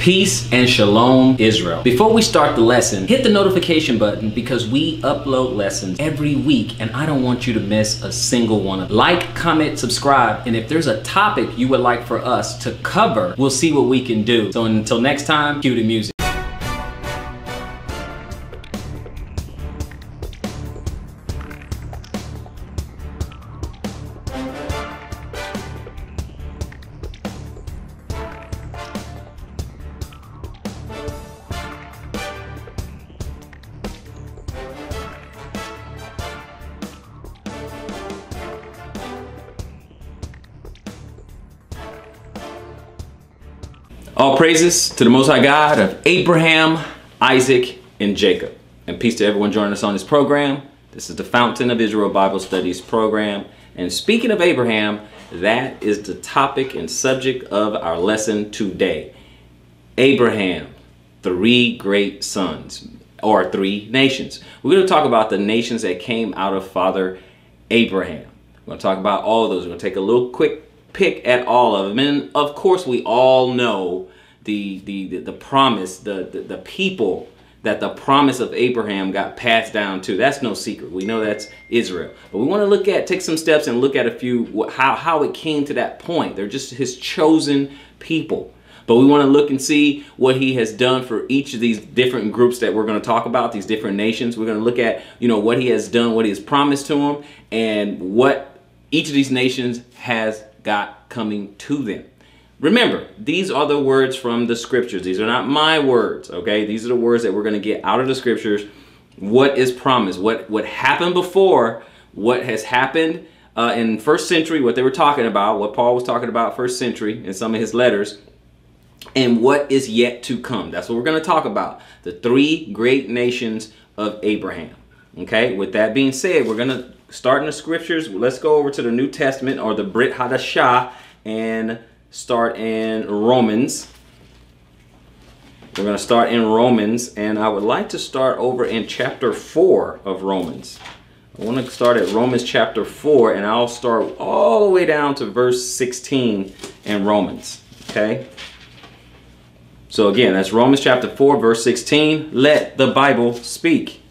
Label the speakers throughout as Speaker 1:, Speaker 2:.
Speaker 1: Peace and shalom, Israel. Before we start the lesson, hit the notification button because we upload lessons every week and I don't want you to miss a single one. Like, comment, subscribe, and if there's a topic you would like for us to cover, we'll see what we can do. So until next time, cue the music. All praises to the Most High God of Abraham, Isaac, and Jacob. And peace to everyone joining us on this program. This is the Fountain of Israel Bible Studies program. And speaking of Abraham, that is the topic and subject of our lesson today. Abraham, three great sons, or three nations. We're going to talk about the nations that came out of Father Abraham. We're going to talk about all of those. We're going to take a little quick pick at all of them, and of course we all know the promise, the people that the promise of Abraham got passed down to. That's no secret. We know that's Israel. But we want to take some steps and look at a few how it came to that point. They're just his chosen people. But we want to look and see what he has done for each of these different groups that we're going to talk about, these different nations. We're going to look at, what he has done, what he has promised to them, and what each of these nations has got coming to them. Remember, these are the words from the scriptures. These are not my words, okay? These are the words that we're going to get out of the scriptures. What is promised, what happened before, what has happened in first century, what they were talking about, what Paul was talking about first century in some of his letters, and what is yet to come. That's what we're going to talk about. The three great nations of Abraham. Okay, with that being said, we're going to start in the scriptures. Let's go over to the New Testament, or the Brit Hadashah, and start in Romans. We're going to start in Romans, and I would like to start over in chapter 4 of Romans. I want to start at Romans chapter 4, and I'll start all the way down to verse 16 in Romans. Okay? So again, that's Romans chapter 4, verse 16. Let the Bible speak.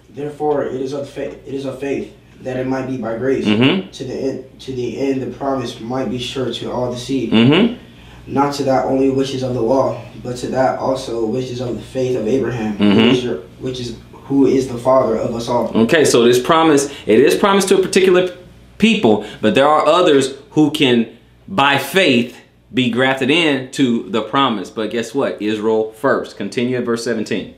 Speaker 2: Therefore, it is of faith that it might be by grace, to the end the promise might be sure to all the seed, not to that only which is of the law, but to that also which is of the faith of Abraham, who is the father of us all. Okay, so this promise, it is promised to a particular people, but there are others who can, by faith, be grafted into the promise. But guess what? Israel first. Continue at verse 17.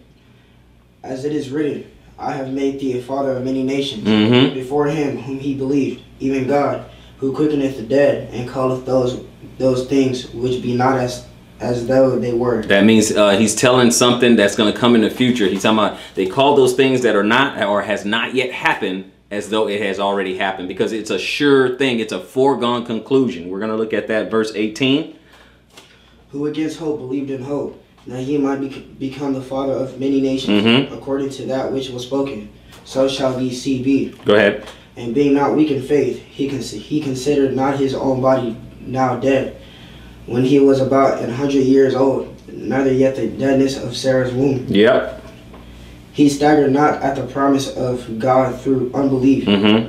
Speaker 2: As it is written, I have made thee a father of many nations, before him whom he believed, even God, who quickeneth the dead, and calleth those things which be not as though they were. That means he's telling something that's going to come in the future. He's talking about they call those things that are not or has not yet happened as though it has already happened, because it's a sure thing. It's a foregone conclusion. We're going to look at that verse 18. Who against hope believed in hope, that he might become the father of many nations, according to that which was spoken. So shall these seed be. Go ahead. And being not weak in faith, he considered not his own body now dead, when he was about 100 years old, neither yet the deadness of Sarah's womb. Yep. He staggered not at the promise of God through unbelief,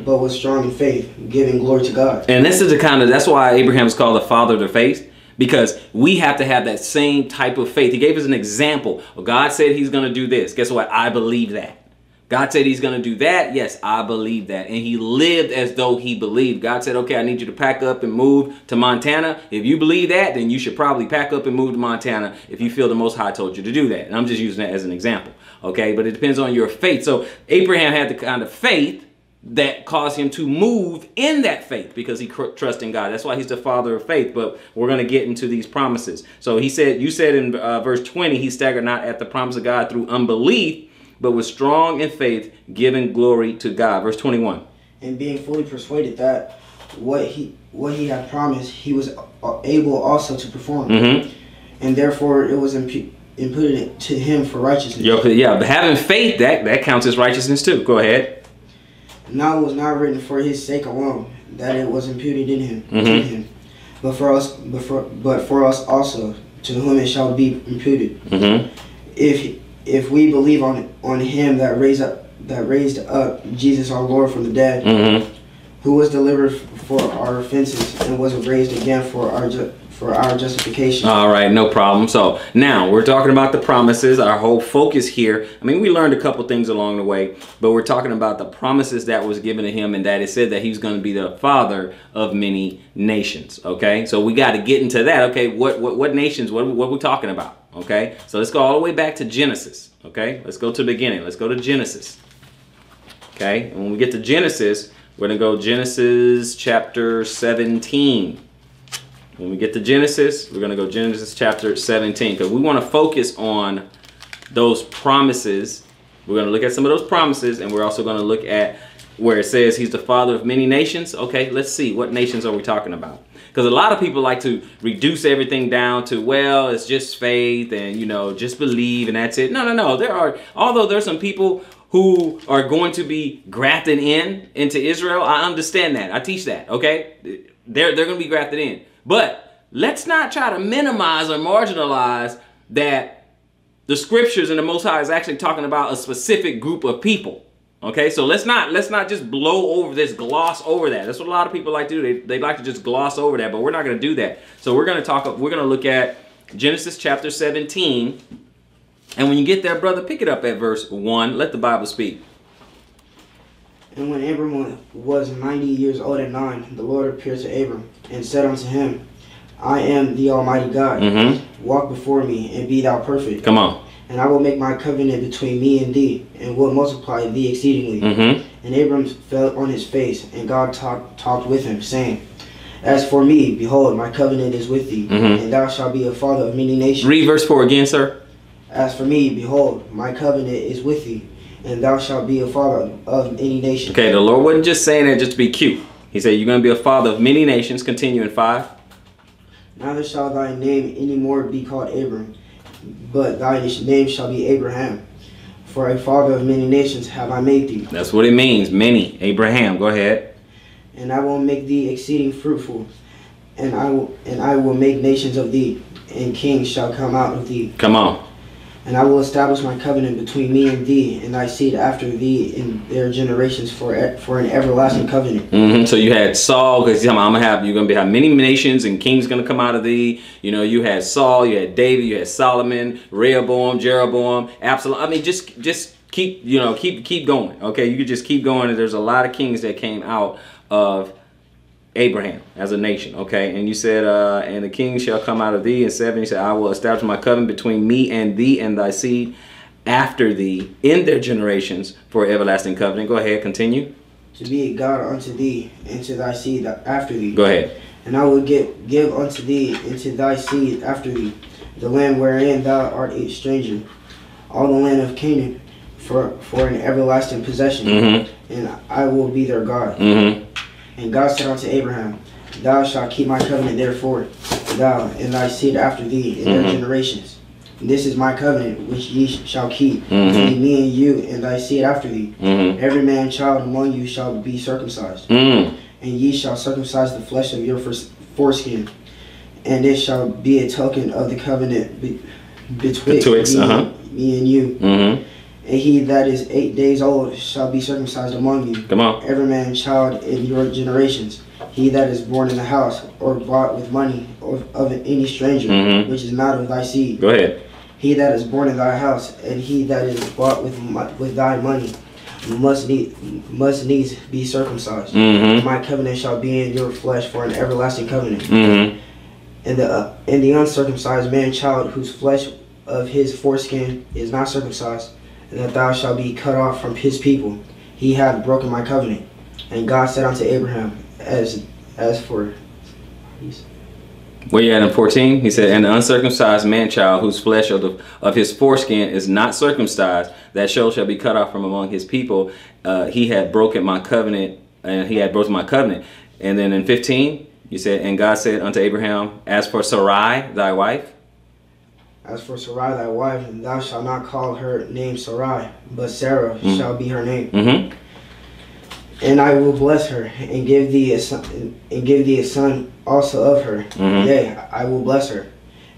Speaker 2: but was strong in faith, giving glory to God. And this is that's why Abraham is called the father of the faith. Because we have to have that same type of faith. He gave us an example. Well, God said he's going to do this. Guess what? I believe that. God said he's going to do that. Yes, I believe that. And he lived as though he believed. God said, okay, I need you to pack up and move to Montana. If you believe that, then you should probably pack up and move to Montana if you feel the Most High told you to do that. And I'm just using that as an example. Okay, but it depends on your faith. So Abraham had the kind of faith that caused him to move in that faith, because he trusts in God. That's why he's the father of faith. But we're going to get into these promises. So he said, you said in verse 20, he staggered not at the promise of God through unbelief, but was strong in faith, giving glory to God. Verse 21. And being fully persuaded that what he had promised, he was able also to perform. And therefore it was imputed to him for righteousness. Yeah, but having faith, that counts as righteousness too. Go ahead. Now it was not written for his sake alone that it was imputed in him, to him, but for us also, to whom it shall be imputed.
Speaker 1: Mm-hmm.
Speaker 2: If we believe on him that raised up Jesus our Lord from the dead,
Speaker 1: Mm-hmm.
Speaker 2: who was delivered for our offenses and was raised again for our justification.
Speaker 1: All right, no problem. So now we're talking about the promises. Our whole focus here, I mean, we learned a couple things along the way, but we're talking about the promises that was given to him, and that it said that he's going to be the father of many nations. Okay, so we got to get into that. Okay, what nations? What we talking about? Okay, so let's go all the way back to Genesis. Okay, let's go to the beginning. Let's go to Genesis. Okay, and when we get to Genesis, we're going to go Genesis chapter 17. When we get to Genesis, we're going to go Genesis chapter 17, because we want to focus on those promises. We're going to look at some of those promises, and we're also going to look at where it says he's the father of many nations. Okay, let's see. What nations are we talking about? Because a lot of people like to reduce everything down to, well, it's just faith and, you know, just believe and that's it. No. Although there's some people who are going to be grafted into Israel. I understand that. I teach that. Okay, they're going to be grafted in. But let's not try to minimize or marginalize that the scriptures and the Most High is actually talking about a specific group of people. Okay, so let's not just blow over this, gloss over that. That's what a lot of people like to do. They like to just gloss over that, but we're not going to do that. So we're going to look at Genesis chapter 17. And when you get there, brother, pick it up at verse 1. Let the Bible speak.
Speaker 2: And when Abram was 90 years old and 9, the Lord appeared to Abram and said unto him, I am the Almighty God.
Speaker 1: Mm-hmm.
Speaker 2: Walk before me and be thou perfect.
Speaker 1: Come on.
Speaker 2: And I will make my covenant between me and thee, and will multiply thee exceedingly.
Speaker 1: Mm-hmm.
Speaker 2: And Abram fell on his face, and God talked with him, saying, As for me, behold, my covenant is with thee,
Speaker 1: Mm-hmm.
Speaker 2: and thou shalt be a father of many nations.
Speaker 1: Read verse 4 again, sir.
Speaker 2: As for me, behold, my covenant is with thee, and thou shalt be a father of many nations.
Speaker 1: Okay, the Lord wasn't just saying that just to be cute. He said, you're going to be a father of many nations. Continue in 5.
Speaker 2: Neither shall thy name any more be called Abram, but thy name shall be Abraham. For a father of many nations have I made thee.
Speaker 1: That's what it means, many. Abraham, go ahead.
Speaker 2: And I will make thee exceeding fruitful, and I will make nations of thee, and kings shall come out of thee.
Speaker 1: Come on.
Speaker 2: And I will establish my covenant between me and thee, and thy seed after thee in their generations for an everlasting covenant.
Speaker 1: Mm-hmm. So you had Saul, because you're going to have many nations and kings going to come out of thee. You know, you had Saul, you had David, you had Solomon, Rehoboam, Jeroboam, Absalom. I mean, just keep going. Okay, you could just keep going. There's a lot of kings that came out of Abraham as a nation. Okay, and you said, and the king shall come out of thee. In 7, you said, I will establish my covenant between me and thee and thy seed after thee in their generations for everlasting covenant. Go ahead, continue.
Speaker 2: To be a God unto thee and to thy seed after thee.
Speaker 1: Go ahead.
Speaker 2: And I will give unto thee and to thy seed after thee the land wherein thou art a stranger, all the land of Canaan, for an everlasting possession.
Speaker 1: Mm-hmm.
Speaker 2: And I will be their God.
Speaker 1: Mm-hmm.
Speaker 2: And God said unto Abraham, Thou shalt keep my covenant therefore, thou and thy seed after thee in their generations. And this is my covenant which ye shall keep between me and you and thy seed after thee. Every man child among you shall be circumcised. And ye shall circumcise the flesh of your foreskin. And it shall be a token of the covenant betwixt me and you. And he that is 8 days old shall be circumcised among you.
Speaker 1: Come on.
Speaker 2: Every man child in your generations. He that is born in the house or bought with money of any stranger, which is not of thy seed.
Speaker 1: Go ahead.
Speaker 2: He that is born in thy house, and he that is bought with thy money, must needs be circumcised. My covenant shall be in your flesh for an everlasting covenant. And the uncircumcised man child whose flesh of his foreskin is not circumcised, and that thou shalt be cut off from his people. He hath broken my covenant. And God said unto Abraham, as for...
Speaker 1: Where you at in 14? He said, and the uncircumcised man child whose flesh of his foreskin is not circumcised, that shall be cut off from among his people. He had broken my covenant, and he had broken my covenant. And then in 15, you said, and God said unto Abraham, as for Sarai, thy wife.
Speaker 2: As for Sarai thy wife, thou shalt not call her name Sarai, but Sarah shall be her name. And I will bless her and give thee a son, also of her. Yea, I will bless her,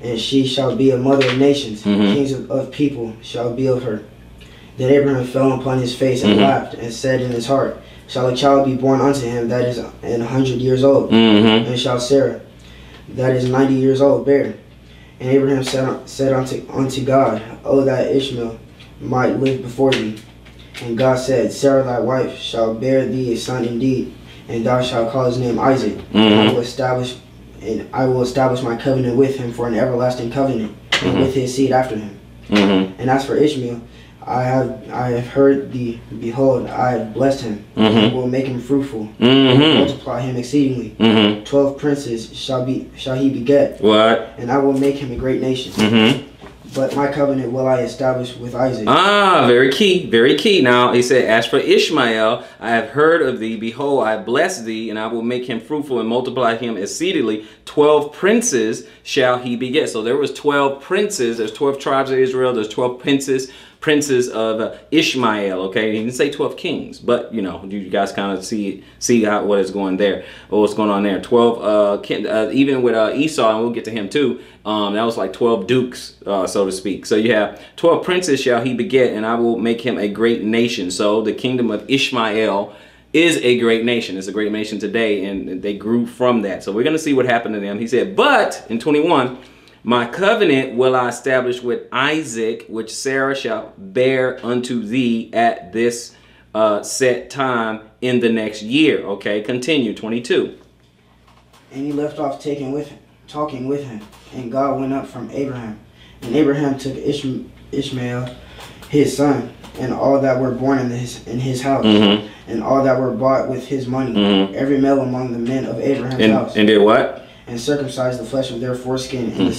Speaker 2: and she shall be a mother of nations. Kings of people shall be of her. Then Abraham fell upon his face and laughed, and said in his heart, shall a child be born unto him that is 100 years old? And shall Sarah, that is 90 years old, bear? And Abraham said unto God, O that Ishmael might live before thee. And God said, Sarah thy wife shall bear thee a son indeed, and thou shalt call his name Isaac. And I will establish my covenant with him for an everlasting covenant, and with his seed after him. And as for Ishmael, I have heard thee. Behold, I have blessed him, and will make him fruitful, and multiply him exceedingly. 12 princes shall he beget.
Speaker 1: What?
Speaker 2: And I will make him a great nation. But my covenant will I establish with Isaac.
Speaker 1: Ah, very key, very key. Now, he said, as for Ishmael, I have heard of thee. Behold, I bless thee, and I will make him fruitful and multiply him exceedingly. 12 princes shall he beget. So there was 12 princes. There's 12 tribes of Israel. There's 12 princes of Ishmael. Okay, he didn't say 12 kings, but you know, you guys kind of see what is going there, or what's going on there. 12 even with Esau, and we'll get to him too. That was like 12 dukes, so to speak. So you have 12 princes shall he beget, and I will make him a great nation. So the kingdom of Ishmael is a great nation. It's a great nation today, and they grew from that. So we're going to see what happened to them. He said, but in 21, my covenant will I establish with Isaac, which Sarah shall bear unto thee at this set time in the next year. Okay, continue, 22.
Speaker 2: And he left off talking with him, and God went up from Abraham. And Abraham took Ishmael, his son, and all that were born in his house, and all that were bought with his money, every male among the men of Abraham's house.
Speaker 1: And did what?
Speaker 2: And circumcised the flesh of their foreskin in the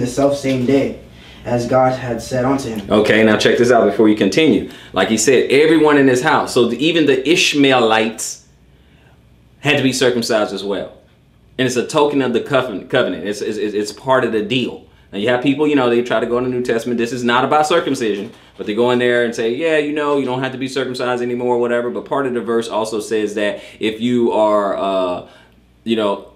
Speaker 2: self same day, as God had said unto him. Okay, now check this out before you continue. Like he said, everyone in his house. So even the Ishmaelites had to be circumcised as well. And it's a token of the covenant. It's part of the deal. Now you have people, you know, they try to go in the New Testament. This is not about circumcision, but they go in there and say, yeah, you know, you don't have to be circumcised anymore or whatever. But part of the verse also says that if you are, you know,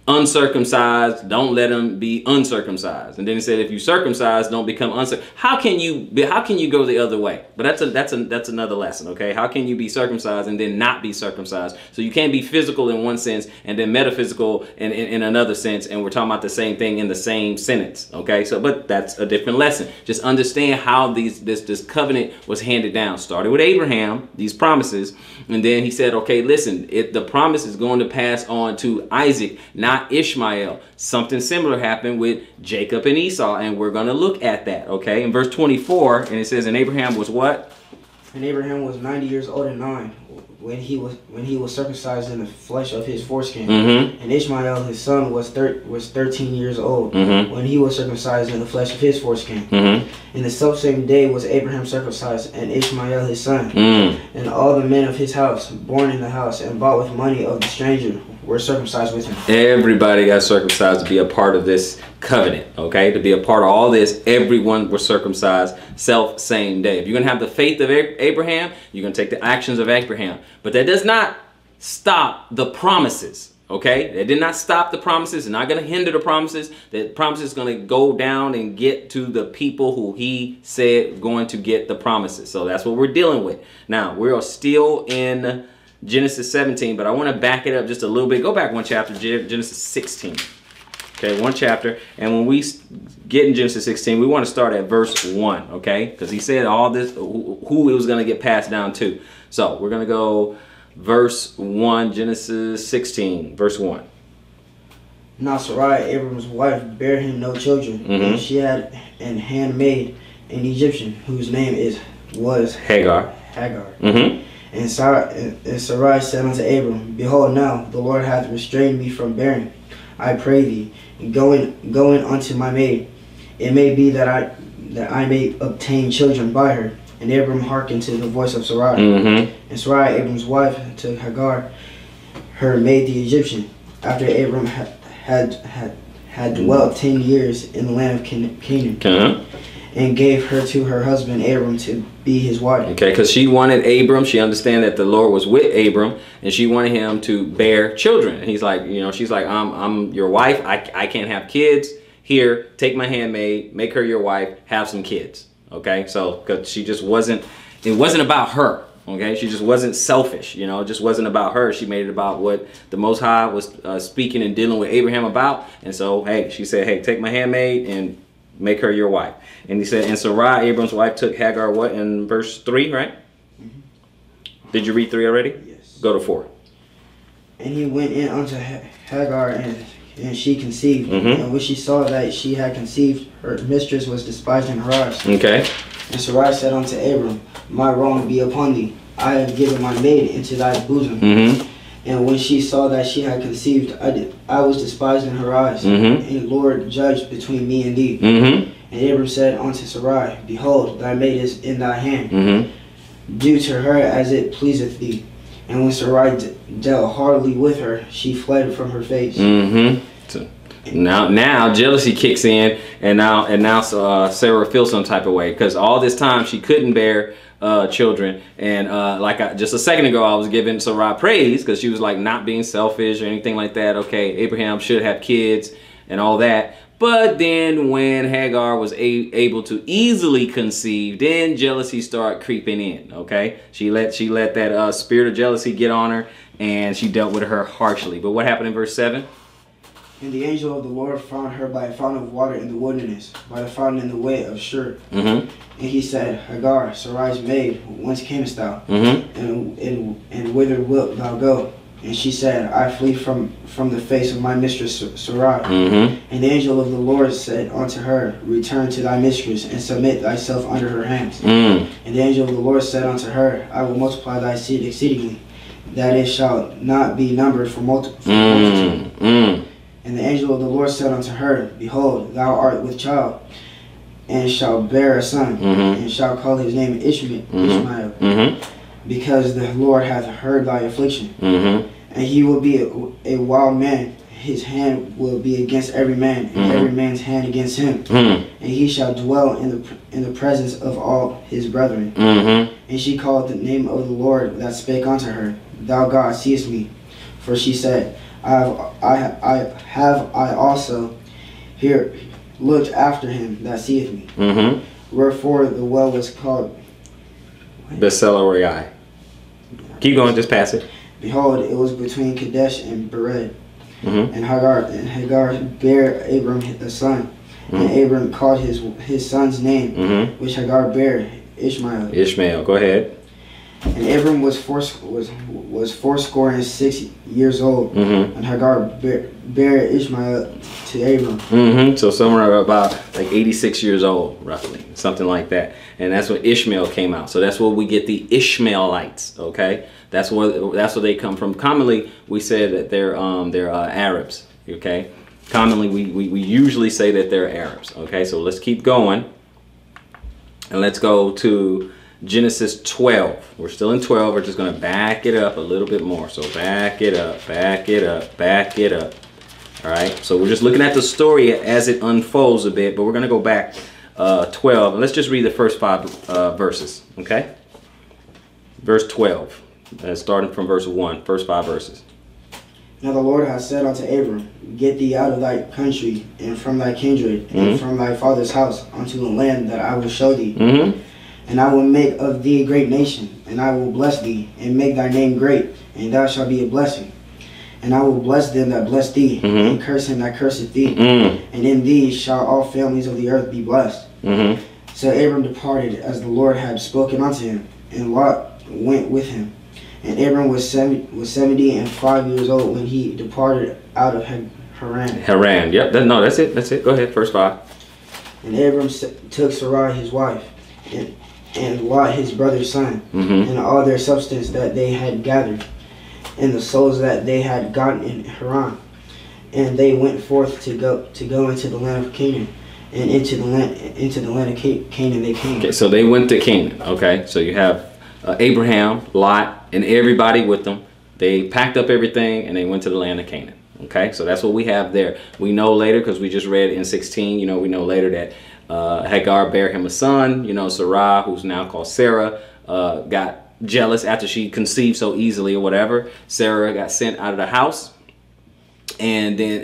Speaker 2: uncircumcised, don't let them be uncircumcised. And then he said, if you circumcise, don't become uncircumcised. How can you go the other way? But that's another lesson. Okay, how can you be circumcised and then not be circumcised? So you can't be physical in one sense and then metaphysical in another sense, and we're talking about the same thing in the same sentence. Okay, so but that's a different lesson. Just understand how this covenant was handed down. Started with Abraham, these promises, and then he said, okay, listen, the promise is going to pass on to Isaac, not Ishmael. Something similar happened with Jacob and Esau, and we're going to look at that. Okay, in verse 24, and it says, and Abraham was what? And Abraham was 90 years old and 9 when he was circumcised in the flesh of his foreskin. And Ishmael his son was 13 years old when he was circumcised in the flesh of his foreskin. In the selfsame day was Abraham circumcised, and Ishmael his son, and all the men of his house, born in the house and bought with money of the stranger, were circumcised with him. Everybody
Speaker 1: got circumcised to be a part of this covenant, okay? To be a part of all this, everyone was circumcised same day. If you're going to have the faith of Abraham, you're going to take the actions of Abraham. But that does not stop the promises, okay? That did not stop the promises. It's not going to hinder the promises. The promise is going to go down and get to the people who he said going to get the promises. So that's what we're dealing with. Now, we are still in Genesis 17, but I want to back it up just a little bit. Go back one chapter, Genesis 16. Okay, one chapter. And when we get in Genesis 16, we want to start at verse 1, okay? Because he said all this, who it was going to get passed down to. So we're going to go verse 1, Genesis 16, verse 1.
Speaker 2: Now Sarai, Abram's wife, bare him no children, and she had an handmaid, an Egyptian, whose name was Hagar. And Sarai said unto Abram, behold, now the Lord hath restrained me from bearing. I pray thee, going unto my maid. It may be that I may obtain children by her. And Abram hearkened to the voice of Sarai. And Sarai, Abram's wife, took Hagar, her maid the Egyptian, after Abram had dwelt 10 years in the land of Canaan. and gave her to her husband Abram to be his wife.
Speaker 1: Okay, because she wanted Abram. She understand that the Lord was with Abram, and she wanted him to bear children. And he's like, you know, she's like, I'm your wife. I can't have kids. Here, take my handmaid, make her your wife, have some kids. Okay, so because she just wasn't, it wasn't about her. Okay, she just wasn't selfish, you know, it just wasn't about her. She made it about what the Most High was speaking and dealing with Abraham about. And so, hey, she said, hey, take my handmaid and make her your wife. And he said, and Sarai, Abram's wife, took Hagar, what, in verse 3, right? Mm-hmm. Did you read 3 already?
Speaker 2: Yes.
Speaker 1: Go to 4.
Speaker 2: And he went in unto Hagar, and she conceived.
Speaker 1: Mm-hmm.
Speaker 2: And when she saw that she had conceived, her mistress was despised in her eyes.
Speaker 1: Okay.
Speaker 2: And Sarai said unto Abram, my wrong be upon thee. I have given my maid into thy bosom.
Speaker 1: Mm-hmm.
Speaker 2: And when she saw that she had conceived, I was despised in her eyes.
Speaker 1: Mm-hmm.
Speaker 2: And the Lord judged between me and thee.
Speaker 1: Mm-hmm.
Speaker 2: And Abram said unto Sarai, behold, thy maid is in thy hand.
Speaker 1: Mm-hmm.
Speaker 2: Do to her as it pleaseth thee. And when Sarai dealt hardly with her, she fled from her face.
Speaker 1: Mm-hmm. So now jealousy kicks in, and now Sarah feels some type of way because all this time she couldn't bear children, and just a second ago I was giving Sarai praise because she was like not being selfish or anything like that. Okay, Abraham should have kids and all that. But then when Hagar was able to easily conceive, then jealousy started creeping in. Okay, she let that spirit of jealousy get on her, and she dealt with her harshly. But what happened in verse 7?
Speaker 2: And the angel of the Lord found her by a fountain of water in the wilderness, by the fountain in the way of Shur.
Speaker 1: Mm-hmm.
Speaker 2: And he said, Hagar, Sarai's maid, whence camest thou?
Speaker 1: Mm-hmm.
Speaker 2: And whither wilt thou go? And she said, I flee from the face of my mistress Sarai.
Speaker 1: Mm-hmm.
Speaker 2: And the angel of the Lord said unto her, return to thy mistress, and submit thyself under her hands.
Speaker 1: Mm.
Speaker 2: And the angel of the Lord said unto her, I will multiply thy seed exceedingly, that it shall not be numbered for multitude.
Speaker 1: Mm.
Speaker 2: And the angel of the Lord said unto her, behold, thou art with child, and shalt bear a son,
Speaker 1: mm-hmm.
Speaker 2: and shalt call his name Ishmael,
Speaker 1: Mm-hmm.
Speaker 2: because the Lord hath heard thy affliction.
Speaker 1: Mm-hmm.
Speaker 2: And he will be a wild man, his hand will be against every man, and
Speaker 1: mm-hmm.
Speaker 2: every man's hand against him.
Speaker 1: Mm-hmm.
Speaker 2: And he shall dwell in the presence of all his brethren.
Speaker 1: Mm-hmm.
Speaker 2: And she called the name of the Lord that spake unto her, Thou God seest me. For she said, I also here looked after him that seeth me.
Speaker 1: Mm-hmm.
Speaker 2: Wherefore the well was called
Speaker 1: Bethel. Keep going, just pass it.
Speaker 2: Behold, it was between Kadesh and Bered.
Speaker 1: Mm-hmm.
Speaker 2: And Hagar bare Abram a son. Mm-hmm. And Abram called his son's name,
Speaker 1: mm-hmm.
Speaker 2: which Hagar bare Ishmael.
Speaker 1: Ishmael, go ahead.
Speaker 2: And Abram was 86 years old,
Speaker 1: mm-hmm.
Speaker 2: and Hagar bare Ishmael to Abram.
Speaker 1: Mm-hmm. So somewhere about like 86 years old, roughly, something like that. And that's when Ishmael came out. So that's where we get the Ishmaelites. Okay, that's where they come from. Commonly, we say that they're Arabs. Okay, commonly we usually say that they're Arabs. Okay, so let's keep going, and let's go to Genesis 12. We're still in 12. We're just going to back it up a little bit more. So back it up, back it up, back it up. All right. So we're just looking at the story as it unfolds a bit, but we're going to go back 12. And let's just read the first 5 verses. Okay. Verse 12. Starting from verse 1. First 5 verses.
Speaker 2: Now the Lord hath said unto Abram, Get thee out of thy country, and from thy kindred,
Speaker 1: mm-hmm.
Speaker 2: and from thy father's house, unto the land that I will show thee.
Speaker 1: Mm-hmm.
Speaker 2: And I will make of thee a great nation, and I will bless thee, and make thy name great, and thou shalt be a blessing. And I will bless them that bless thee,
Speaker 1: mm-hmm.
Speaker 2: and curse him that curseth thee.
Speaker 1: Mm-hmm.
Speaker 2: And in thee shall all families of the earth be blessed.
Speaker 1: Mm-hmm.
Speaker 2: So Abram departed, as the Lord had spoken unto him, and Lot went with him. And Abram was 75 years old when he departed out of Haran.
Speaker 1: Haran, yep. That's it. That's it. Go ahead, verse 5.
Speaker 2: And Abram took Sarai his wife, and Lot his brother's son,
Speaker 1: mm-hmm.
Speaker 2: and all their substance that they had gathered, and the souls that they had gotten in Haran. And they went forth to go into the land of Canaan, and into the land of Canaan they came.
Speaker 1: Okay, so they went to Canaan. Okay, so you have Abraham, Lot, and everybody with them. They packed up everything and they went to the land of Canaan. Okay, so that's what we have there. We know later, because we just read in 16, we know later that Hagar bare him a son. You know, Sarai, who's now called Sarah, got jealous after she conceived so easily or whatever. Sarah got sent out of the house, and then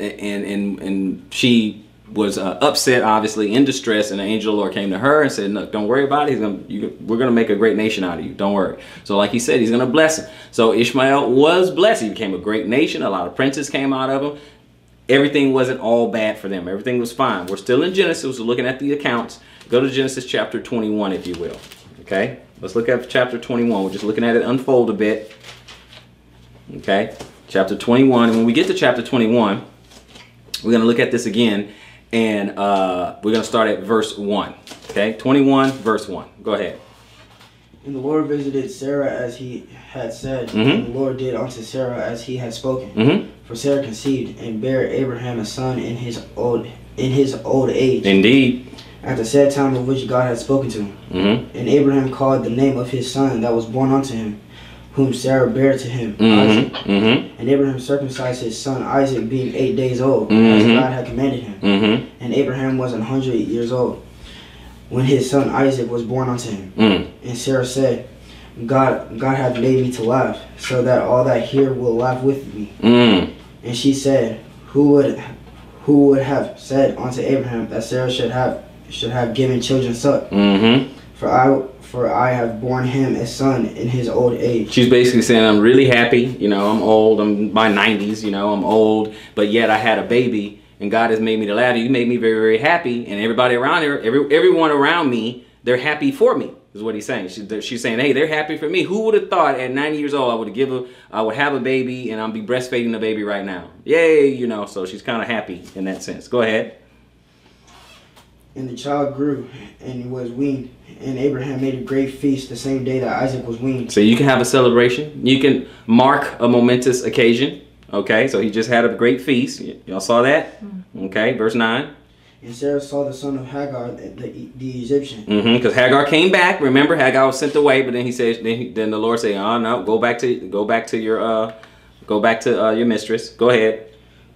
Speaker 1: and she was upset, obviously in distress, and the angel of the Lord came to her and said, "Look, don't worry about it. We're gonna make a great nation out of you. Don't worry." So like he said, he's gonna bless him. So Ishmael was blessed. He became a great nation. A lot of princes came out of him. Everything wasn't all bad for them. Everything was fine. We're still in Genesis. We're looking at the accounts. Go to Genesis chapter 21, if you will. Okay, let's look at chapter 21. We're just looking at it unfold a bit. Okay, chapter 21. And when we get to chapter 21, we're going to look at this again, and we're going to start at verse 1. Okay, 21, verse 1. Go ahead.
Speaker 2: And the Lord visited Sarah as he had said,
Speaker 1: Mm-hmm.
Speaker 2: and the Lord did unto Sarah as he had spoken.
Speaker 1: Mm-hmm.
Speaker 2: For Sarah conceived and bare Abraham a son in his old age.
Speaker 1: Indeed.
Speaker 2: At the said time of which God had spoken to him.
Speaker 1: Mm-hmm.
Speaker 2: And Abraham called the name of his son that was born unto him, whom Sarah bare to him,
Speaker 1: Mm-hmm.
Speaker 2: Isaac.
Speaker 1: Mm-hmm.
Speaker 2: And Abraham circumcised his son Isaac, being 8 days old,
Speaker 1: Mm-hmm.
Speaker 2: as God had commanded him.
Speaker 1: Mm-hmm.
Speaker 2: And Abraham was 100 years old when his son Isaac was born unto him.
Speaker 1: Mm.
Speaker 2: And Sarah said, God hath made me to laugh, so that all that hear will laugh with me.
Speaker 1: Mm.
Speaker 2: And she said, Who would have said unto Abraham that Sarah should have given children suck?
Speaker 1: Mm-hmm.
Speaker 2: For I have borne him a son in his old age.
Speaker 1: She's basically saying, I'm really happy. You know, I'm old. I'm in my 90s. You know, I'm old. But yet I had a baby, and God has made me to laugh. You made me very, very happy. And everybody around here, everyone around me, they're happy for me, is what he's saying. She's saying, hey, they're happy for me. Who would have thought at 90 years old I would have a baby, and I'll be breastfeeding the baby right now? Yay, you know. So she's kind of happy in that sense. Go ahead.
Speaker 2: And the child grew and was weaned, and Abraham made a great feast the same day that Isaac was weaned.
Speaker 1: So you can have a celebration. You can mark a momentous occasion. Okay, so he just had a great feast. Y'all saw that? Okay, verse 9.
Speaker 2: And Sarah saw the son of Hagar, the Egyptian.
Speaker 1: Because Hagar came back. Remember, Hagar was sent away, but then he says, then the Lord said, "Oh no, go back to your mistress. Go ahead."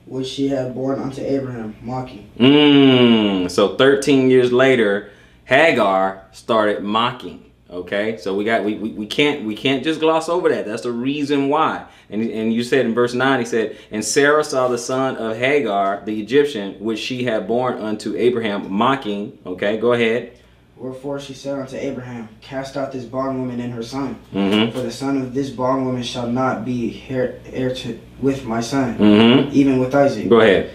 Speaker 2: Which she had born unto Abraham, mocking.
Speaker 1: So 13 years later, Hagar started mocking. Okay, so we can't just gloss over that. That's the reason why. And you said in verse 9, he said, and Sarah saw the son of Hagar, the Egyptian, which she had born unto Abraham, mocking. Okay, go ahead.
Speaker 2: Wherefore she said unto Abraham, Cast out this bondwoman and her son,
Speaker 1: Mm-hmm.
Speaker 2: for the son of this bondwoman shall not be heir with my son,
Speaker 1: Mm-hmm.
Speaker 2: even with Isaac.
Speaker 1: Go ahead.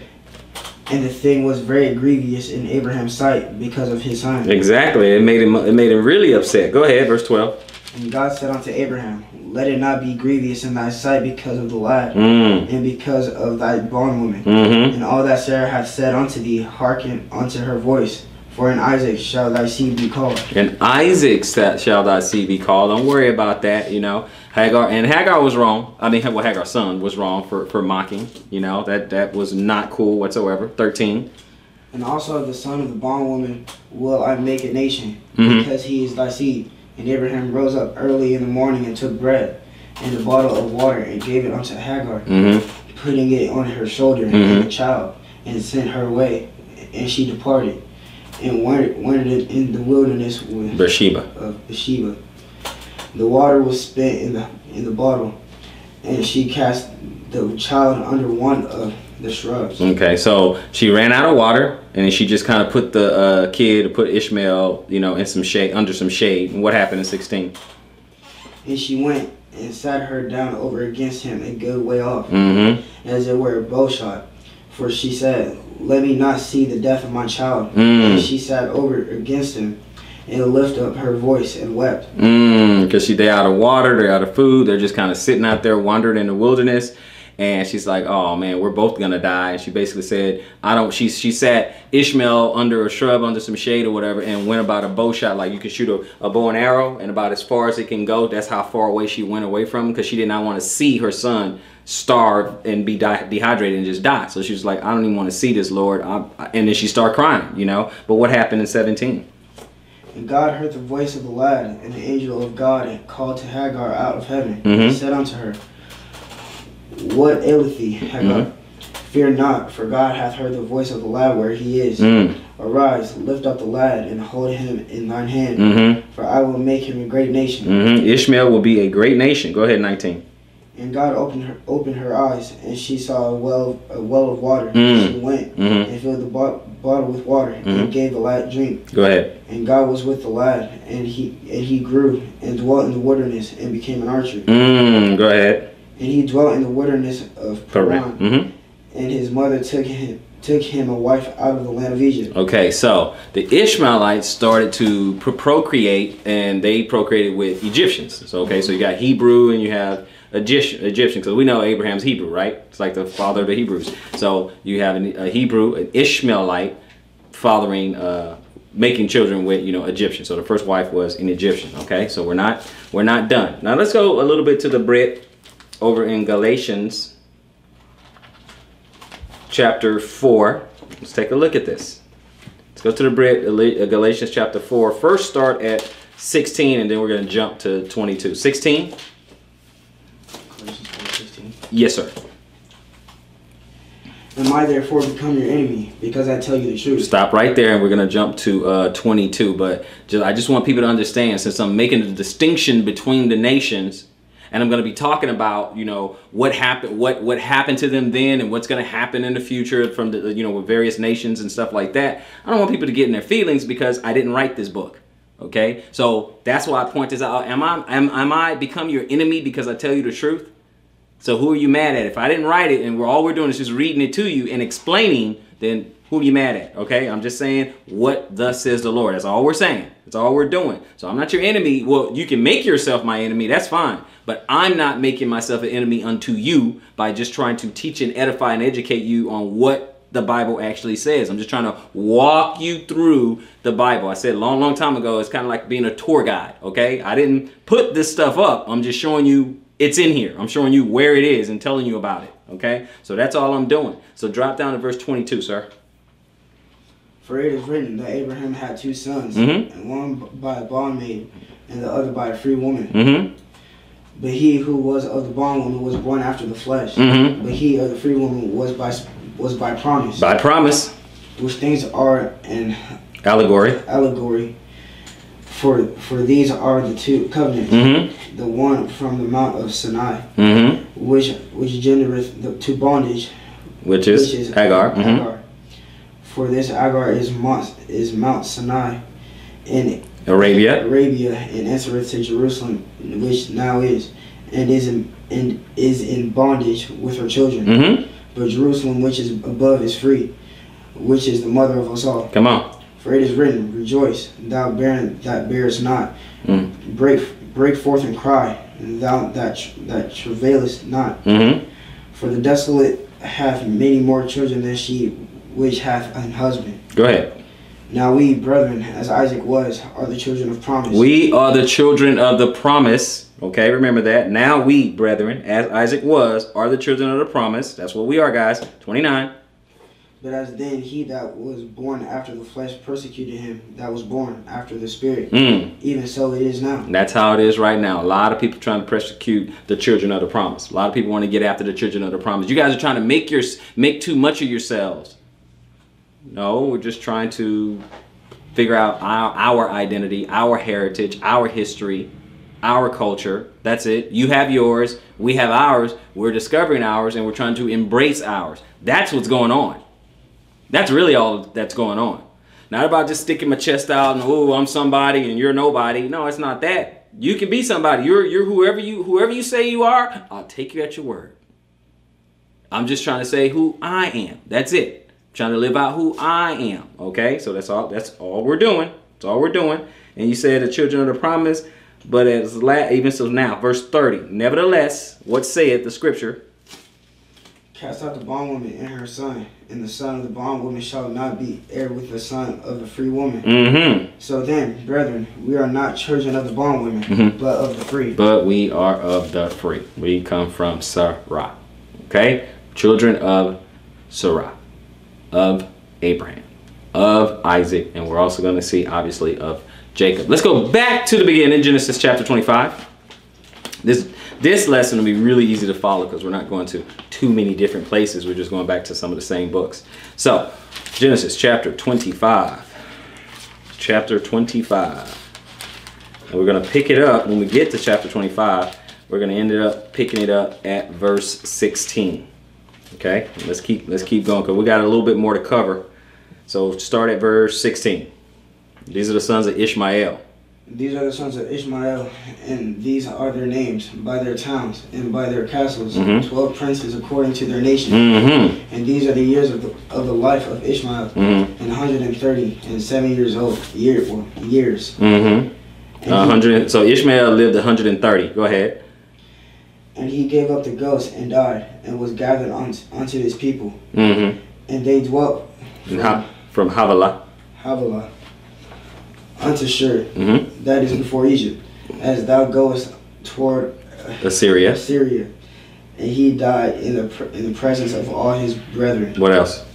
Speaker 2: And the thing was very grievous in Abraham's sight because of his son.
Speaker 1: Exactly. It made him really upset. Go ahead, verse 12.
Speaker 2: And God said unto Abraham, Let it not be grievous in thy sight because of the lad,
Speaker 1: Mm.
Speaker 2: and because of thy bondwoman.
Speaker 1: Mm-hmm.
Speaker 2: And all that Sarah hath said unto thee, hearken unto her voice. For in Isaac shall thy seed be called.
Speaker 1: And Isaac shall thy seed be called. Don't worry about that, you know. Hagar was wrong. I mean, well, Hagar's son was wrong for mocking. You know, that was not cool whatsoever. 13.
Speaker 2: And also of the son of the bondwoman will I make a nation,
Speaker 1: Mm-hmm.
Speaker 2: because he is thy seed. And Abraham rose up early in the morning and took bread and a bottle of water and gave it unto Hagar,
Speaker 1: Mm-hmm.
Speaker 2: putting it on her shoulder
Speaker 1: Mm-hmm.
Speaker 2: and the child, and sent her away. And she departed and wandered in the wilderness with
Speaker 1: Beersheba.
Speaker 2: of Bathsheba. The water was spent in the bottle, and she cast the child under one of the shrubs.
Speaker 1: Okay, so she ran out of water, and then she just kind of put the put Ishmael, you know, in some shade, under some shade. And what happened in 16?
Speaker 2: And she went and sat her down over against him a good way off,
Speaker 1: Mm-hmm.
Speaker 2: as it were a bow shot. For she said, Let me not see the death of my child.
Speaker 1: Mm.
Speaker 2: And she sat over against him, and lifted up her voice and wept.
Speaker 1: Because they out of water, they're out of food, they're just kind of sitting out there wandering in the wilderness. And she's like, oh man, we're both gonna die. And she basically said, she sat Ishmael under a shrub, under some shade or whatever, and went about a bow shot. Like you can shoot a bow and arrow, and about as far as it can go. That's how far away she went away from him, because she did not want to see her son starve and be dehydrated and just die. So she was like, I don't even want to see this, Lord. And then she started crying, you know. But what happened in 17?
Speaker 2: And God heard the voice of the lad, and the angel of God called to Hagar out of heaven,
Speaker 1: Mm-hmm.
Speaker 2: and said unto her, What aileth thee, Hagar?
Speaker 1: Mm-hmm.
Speaker 2: Fear not, for God hath heard the voice of the lad where he is.
Speaker 1: Mm.
Speaker 2: Arise, lift up the lad, and hold him in thine hand, for I will make him a great nation.
Speaker 1: Ishmael will be a great nation. Go ahead, 19.
Speaker 2: And God opened her eyes, and she saw a well of water. She went and filled the bottle with water, and gave the lad drink.
Speaker 1: Go ahead.
Speaker 2: And God was with the lad, and he grew and dwelt in the wilderness and became an archer.
Speaker 1: Go ahead.
Speaker 2: And he dwelt in the wilderness of Paran. And his mother took him a wife out of the land of Egypt. Okay, so the Ishmaelites started to procreate, and they procreated with Egyptians. So so you got Hebrew and you have Egyptian, because we know Abraham's Hebrew, right? It's like the father of the Hebrews. So you have a Hebrew, an Ishmaelite, fathering, making children with Egyptians. So the first wife was an Egyptian. Okay, so we're not done. Now let's go a little bit to the Brit over in Galatians chapter 4. Let's take a look at this. Let's go to the Brit, Galatians chapter 4. First start at 16, and then we're going to jump to 22. 16. Yes, sir. Am I therefore become your enemy because I tell you the truth? Stop
Speaker 1: right there, and we're going to jump to 22. But I just want people to understand, since I'm making a distinction between the nations, and I'm going to be talking about, what happened to them then, and what's going to happen in the future from the, with various nations and stuff like that. I don't want people to get in their feelings because I didn't write this book. Okay, so that's why I point this out. Am I become your enemy because I tell you the truth? So who are you mad at? If I didn't write it and all we're doing is just reading it to you and explaining, then who are you mad at? Okay, I'm just saying what thus says the Lord. That's all we're saying. That's all we're doing. So I'm not your enemy. Well, you can make yourself my enemy. That's fine. But I'm not making myself an enemy unto you by just trying to teach and edify and educate you on what the Bible actually says. I'm just trying to walk you through the Bible. I said a long time ago, it's kind of like being a tour guide. Okay, I didn't put this stuff up. I'm just showing you it's in here. I'm showing you where it is and telling you about it. Okay, so that's all I'm doing. So drop down to verse 22, sir.
Speaker 2: For it is written that Abraham had two sons, and one by a bondmaid and the other by a free woman. But he who was of the bondwoman was born after the flesh. But he of the free woman was by promise. By promise. Which things are an allegory. For these are the two covenants. The one from the mount of Sinai, which gendereth to bondage, which is Hagar. For this Hagar is Mount Sinai in Arabia, and answereth to Jerusalem, which now is, and is in bondage with her children. But Jerusalem, which is above, is free, which is the mother of us all. Come on. For it is written, rejoice, thou barren that bearest not. Break forth and cry, thou that travailest not. For the desolate hath many more children than she which hath an husband. Go ahead. Now we, brethren, as Isaac was, are the children of promise. We are the children of the promise. Okay, remember that. Now we, brethren, as Isaac was, are the children of the promise. That's what we are, guys. 29. But as then he that was born after the flesh persecuted him that was born after the spirit, even so it is now. That's how it is right now. A lot of people trying to persecute the children of the promise. A lot of people want to get after the children of the promise. You guys are trying to make too much of yourselves. No, we're just trying to figure out our identity, our heritage, our history, our culture. That's it. You have yours, we have ours. We're discovering ours, and we're trying to embrace ours. That's what's going on. That's really all that's going on. Not about just sticking my chest out and, oh, I'm somebody and you're nobody. No, it's not that. You can be somebody. You're whoever you say you are. I'll take you at your word. I'm just trying to say who I am. That's it. I'm trying to live out who I am. Okay, so that's all we're doing. That's all we're doing. And you said the children of the promise, but even so now, verse 30. Nevertheless, what saith the scripture? Cast out the bondwoman and her son, and the son of the bondwoman shall not be heir with the son of the free woman. So then, brethren, we are not children of the bondwoman, but of the free. But we are of the free. We come from Sarah. Okay? Children of Sarah, of Abraham, of Isaac, and we're also going to see, obviously, of Jacob. Let's go back to the beginning, Genesis chapter 25. This
Speaker 1: this lesson will be really easy to follow because we're not going to too many different places. We're just going back to some of the same books. So, Genesis chapter 25. Chapter 25. And we're going to pick it up when we get to chapter 25. We're going to end up picking it up at verse 16. Okay, let's keep going because we got a little bit more to cover. So start at verse 16. These are the sons of Ishmael.
Speaker 2: These are the sons of Ishmael, and these are their names, by their towns and by their castles, 12 princes according to their nation. And these are the years of the life of Ishmael, and 137 years old. Years.
Speaker 1: 100. So Ishmael lived 130. Go ahead.
Speaker 2: And he gave up the ghost and died, and was gathered unto his people. And they dwelt
Speaker 1: from Havilah unto Shur, that is before Egypt, as thou goest toward Assyria.
Speaker 2: And he died in the presence of all his brethren.
Speaker 1: What else?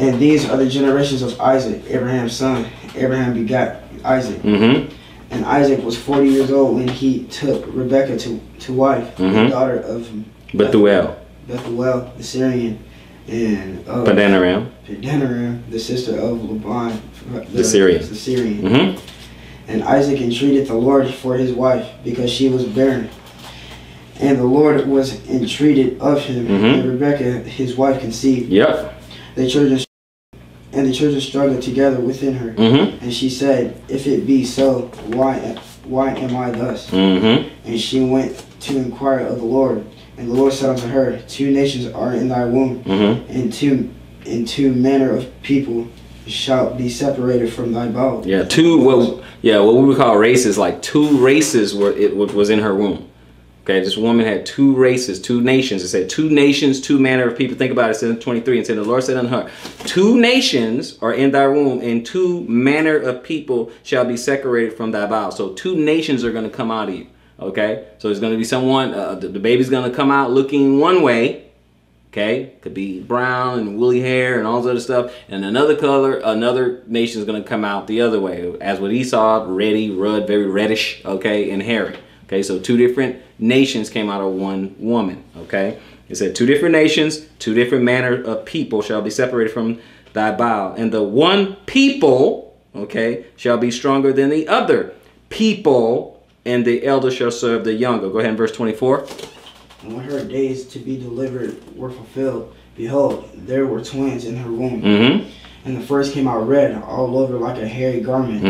Speaker 2: And these are the generations of Isaac, Abraham's son. Abraham begat Isaac. And Isaac was 40 years old when he took Rebekah to wife, the daughter of Bethuel the Syrian, and
Speaker 1: Padanaram,
Speaker 2: the sister of Laban
Speaker 1: the Syrian.
Speaker 2: And Isaac entreated the Lord for his wife, because she was barren. And the Lord was entreated of him, and Rebekah his wife conceived. The children struggled together within her, and she said, If it be so, why am I thus? And she went to inquire of the Lord. And the Lord said unto her, 2 nations are in thy womb, and two manner of people shall be separated from thy bowels.
Speaker 1: What we would call races, like 2 races was in her womb. Okay, this woman had 2 races, 2 nations. It said 2 nations, 2 manner of people. Think about it. It says in 23, and said, the Lord said unto her, 2 nations are in thy womb, and 2 manner of people shall be separated from thy bowels. So 2 nations are going to come out of you. Okay, so there's going to be someone, the baby's going to come out looking one way. Okay, could be brown and woolly hair and all this other stuff, and another color, another nation is going to come out the other way. As with Esau, very reddish, okay, and hairy. Okay, so 2 different nations came out of one woman. Okay, it said 2 different nations, 2 different manner of people shall be separated from thy bowel, and the one people, okay, shall be stronger than the other people, and the elder shall serve the younger. Go ahead in verse 24.
Speaker 2: And when her days to be delivered were fulfilled, behold, there were twins in her womb. And the first came out red all over like a hairy garment.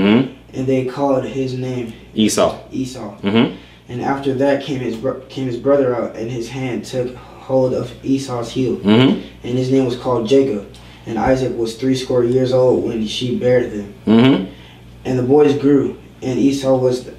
Speaker 2: And they called his name
Speaker 1: Esau.
Speaker 2: And after that came his brother out, and his hand took hold of Esau's heel. And his name was called Jacob. And Isaac was 80 years old when she bare them. And the boys grew, and Esau was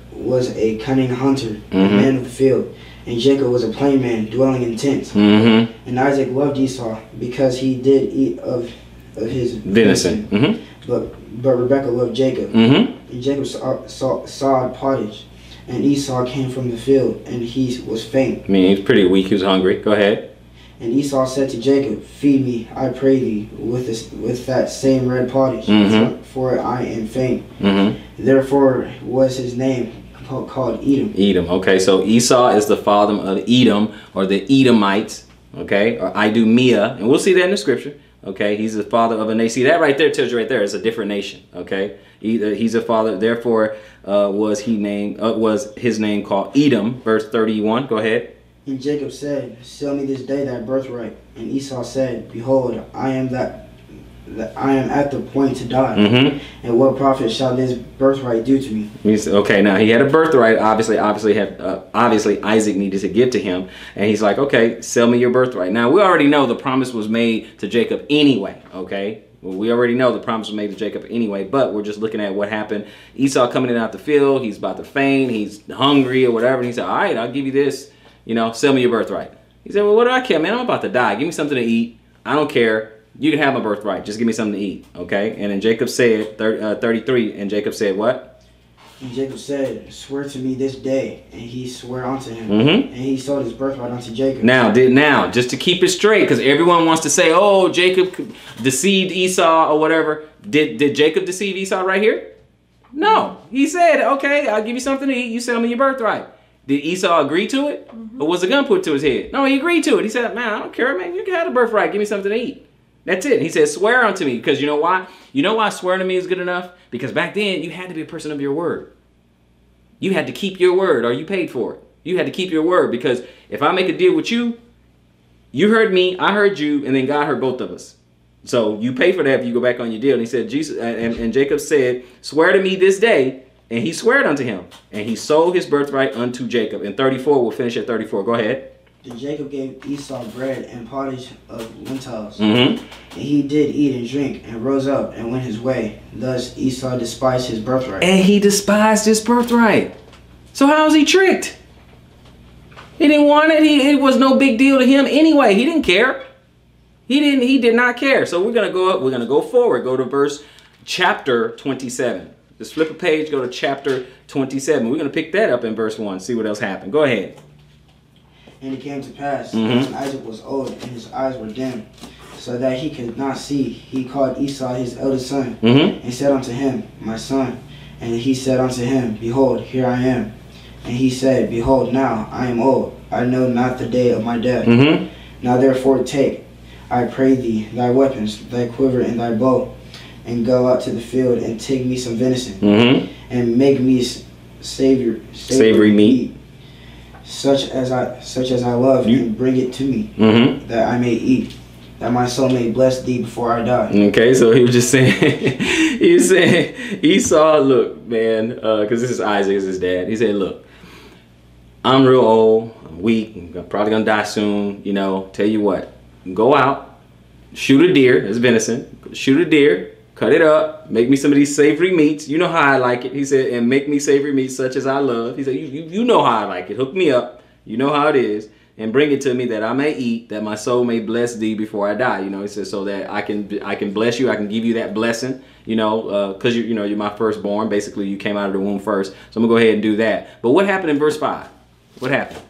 Speaker 2: a cunning hunter, a man of the field, and Jacob was a plain man, dwelling in tents. And Isaac loved Esau, because he did eat of his venison. But Rebekah loved Jacob. And Jacob sawed pottage, and Esau came from the field, and he was faint.
Speaker 1: I mean, he was pretty weak. He was hungry. Go ahead.
Speaker 2: And Esau said to Jacob, Feed me, I pray thee, with that same red pottage, for I am faint. Therefore was his name called Edom.
Speaker 1: Okay, so Esau is the father of Edom, or the Edomites, okay, or Idumeah, and we'll see that in the scripture. Okay, he's the father of a nation. See, that right there tells you right there it's a different nation. Okay, he's a father. Therefore, was his name called Edom? Verse 31. Go ahead.
Speaker 2: And Jacob said, Sell me this day thy birthright. And Esau said, Behold, I am at the point to die. And what profit shall this birthright do to me?
Speaker 1: Okay, now he had a birthright. Obviously Isaac needed to give to him, and he's like, okay, sell me your birthright. Now we already know the promise was made to Jacob anyway. Okay, well, we already know the promise was made to Jacob anyway, but we're just looking at what happened. Esau coming in out the field, he's about to faint, he's hungry or whatever, and he said, all right, I'll give you this, sell me your birthright. He said, well, what do I care, man? I'm about to die. Give me something to eat. I don't care. You can have my birthright. Just give me something to eat. Okay? And then Jacob said, 33, and Jacob said what?
Speaker 2: And Jacob said, Swear to me this day. And he swore unto him. And he sold his birthright unto Jacob.
Speaker 1: Now, just to keep it straight, because everyone wants to say, oh, Jacob deceived Esau or whatever. Did Jacob deceive Esau right here? No. He said, okay, I'll give you something to eat. You sell me your birthright. Did Esau agree to it? Or was a gun put to his head? No, he agreed to it. He said, man, I don't care, man. You can have the birthright. Give me something to eat. That's it. He said, swear unto me. Because you know why? You know why swearing to me is good enough? Because back then, you had to be a person of your word. You had to keep your word or you paid for it. You had to keep your word. Because if I make a deal with you, you heard me, I heard you, and then God heard both of us. So you pay for that if you go back on your deal. And he said, Jesus, and Jacob said, swear to me this day. And he swore unto him. And he sold his birthright unto Jacob. And 34, we'll finish at 34. Go ahead.
Speaker 2: Then Jacob gave Esau bread and pottage of lentils.
Speaker 1: Mm-hmm.
Speaker 2: And he did eat and drink, and rose up and went his way. Thus Esau despised his birthright.
Speaker 1: And he despised his birthright. So how was he tricked? He didn't want it. It was no big deal to him anyway. He didn't care. He did not care. So we're gonna go up. We're gonna go forward. Go to verse chapter 27. Just flip a page. Go to chapter 27. We're gonna pick that up in verse 1. See what else happened. Go ahead.
Speaker 2: And it came to pass, when Isaac was old and his eyes were dim, so that he could not see, he called Esau his eldest son, and said unto him, my son. And he said unto him, behold, here I am. And he said, behold, now I am old, I know not the day of my death. Now therefore take, I pray thee, thy weapons, thy quiver and thy bow, and go out to the field and take me some venison, and make me savory meat. Such as I love, and bring it to me, that I may eat, that my soul may bless thee before I die. Okay,
Speaker 1: so he was just saying, he was saying, Esau, look, man, because this is Isaac, is his dad. He said, look, I'm real old, I'm weak, I'm probably gonna die soon. You know, tell you what, go out, shoot a deer, it's venison, shoot a deer, cut it up, make me some of these savory meats. You know how I like it. He said, and make me savory meats such as I love. He said, you know how I like it. Hook me up. You know how it is. And bring it to me that I may eat, that my soul may bless thee before I die. You know, he said, so that I can bless you. I can give you that blessing, you know, because you're my firstborn. Basically, you came out of the womb first. So I'm going to go ahead and do that. But what happened in verse 5? What happened?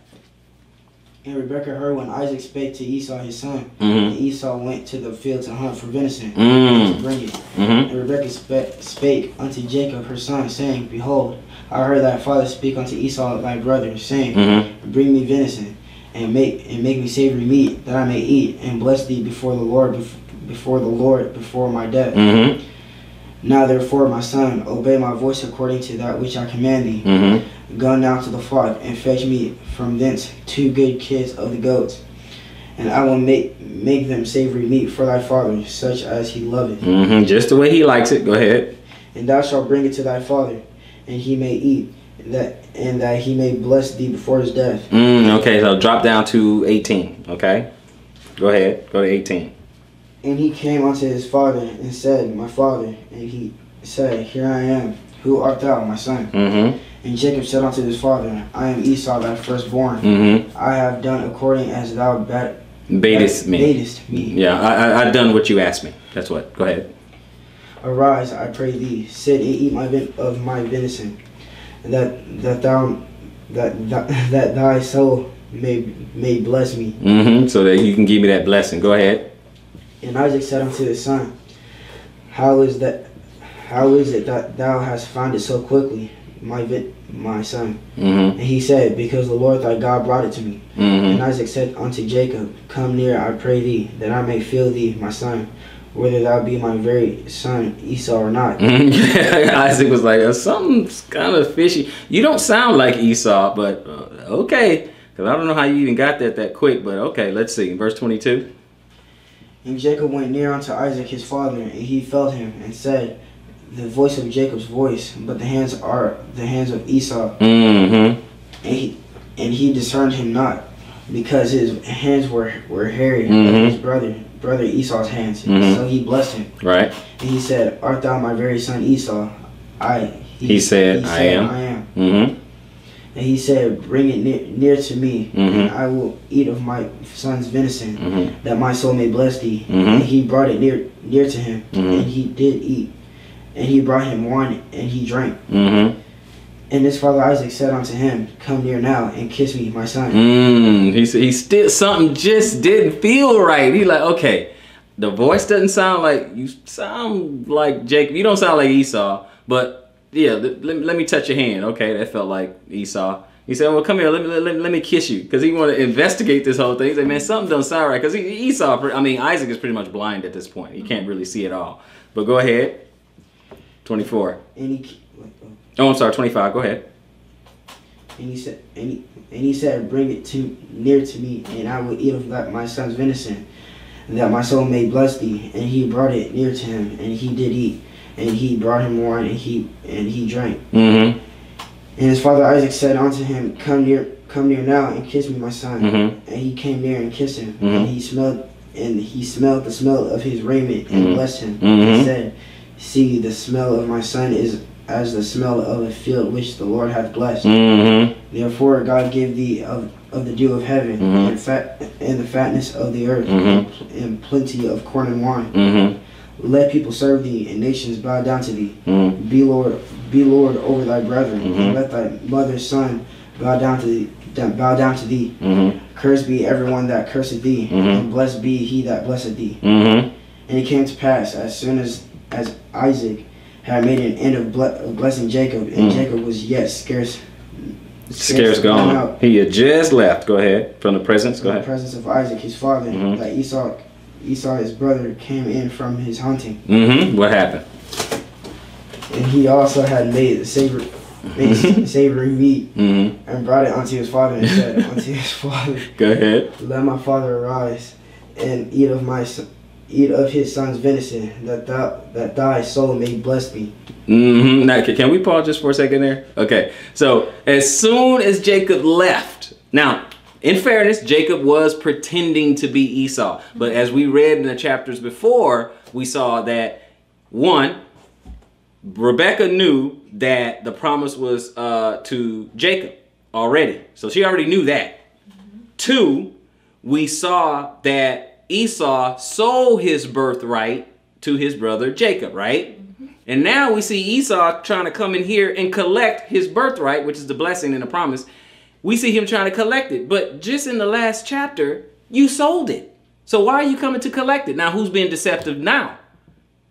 Speaker 2: And Rebekah heard when Isaac spake to Esau his son, and Esau went to the field to hunt for venison, and to bring it. And Rebekah spake unto Jacob her son, saying, behold, I heard thy father speak unto Esau thy brother, saying, bring me venison, and make me savory meat, that I may eat, and bless thee before the Lord, before my death. Now therefore, my son, obey my voice according to that which I command thee. Go now to the flock, and fetch me from thence 2 good kids of the goats, and I will make them savory meat for thy father, such as he loveth.
Speaker 1: Just the way he likes it. Go ahead.
Speaker 2: And thou shalt bring it to thy father, and he may eat, and that he may bless thee before his death.
Speaker 1: Okay, so drop down to 18. Okay, go ahead. Go to 18.
Speaker 2: And he came unto his father and said, my father. And he said, here I am. Who art thou, my son? And Jacob said unto his father, I am Esau, thy firstborn. I have done according as thou badest me.
Speaker 1: Yeah, I done what you asked me. That's what. Go ahead.
Speaker 2: Arise, I pray thee, sit and eat of my venison, that thy soul may bless me.
Speaker 1: So that you can give me that blessing. Go ahead.
Speaker 2: And Isaac said unto his son, How is it that thou hast found it so quickly, my son? And he said, because the Lord thy God brought it to me. And Isaac said unto Jacob, come near, I pray thee, that I may feel thee, my son, whether thou be my very son Esau or not.
Speaker 1: Isaac was like, something's kind of fishy. You don't sound like Esau, but okay. Because I don't know how you even got that quick, but okay, let's see. Verse 22.
Speaker 2: And Jacob went near unto Isaac his father, and he felt him, and said, the voice of Jacob's voice, but the hands are the hands of Esau. And he discerned him not, because his hands were hairy, like his brother Esau's hands. So he blessed him. Right. And he said, art thou my very son Esau? He said, I am. And he said, bring it near to me, and I will eat of my son's venison, that my soul may bless thee. And he brought it near to him, and he did eat. And he brought him wine, and he drank. And his father Isaac said unto him, come near now, and kiss me, my son.
Speaker 1: He said, he still, something just didn't feel right. He like, okay, the voice doesn't sound like, you sound like Jacob. You don't sound like Esau, but yeah, let me touch your hand. Okay, that felt like Esau. He said, well, come here, let me kiss you. Because he wanted to investigate this whole thing. He said, man, something don't sound right. Because Isaac is pretty much blind at this point. He can't really see it all. But go ahead. 24. Oh, I'm sorry, 25. Go ahead.
Speaker 2: And he said, bring it near to me, and I will eat of my son's venison, that my soul may bless thee. And he brought it near to him, and he did eat. And he brought him wine, and he drank. And his father Isaac said unto him, come near now and kiss me, my son. And he came near and kissed him. And he smelled the smell of his raiment and blessed him. And said, see, the smell of my son is as the smell of a field which the Lord hath blessed. Therefore God gave thee of the dew of heaven, and the fatness of the earth, and plenty of corn and wine. Let people serve thee, and nations bow down to thee. Be Lord over thy brethren, and let thy mother's son bow down to thee. Cursed be everyone that curseth thee, and blessed be he that blesseth thee. And it came to pass, as soon as Isaac had made an end of blessing Jacob, and Jacob was yet scarce
Speaker 1: gone
Speaker 2: out.
Speaker 1: He had just left. Go ahead. From the presence. Go ahead.
Speaker 2: The presence of Isaac his father, that Esau his brother came in from his hunting.
Speaker 1: What happened?
Speaker 2: And he also had made savory meat, and brought it unto his father, and said unto his father,
Speaker 1: go ahead.
Speaker 2: let my father arise and eat of his son's venison, that thy soul may bless me.
Speaker 1: Now, can we pause just for a second there? Okay. So as soon as Jacob left, now, in fairness, Jacob was pretending to be Esau. But as we read in the chapters before, we saw that, one, Rebekah knew that the promise was to Jacob already. So she already knew that. Two, we saw that Esau sold his birthright to his brother Jacob, right? And now we see Esau trying to come in here and collect his birthright, which is the blessing and the promise. We see him trying to collect it. But just in the last chapter, you sold it. So why are you coming to collect it? Now, who's being deceptive now?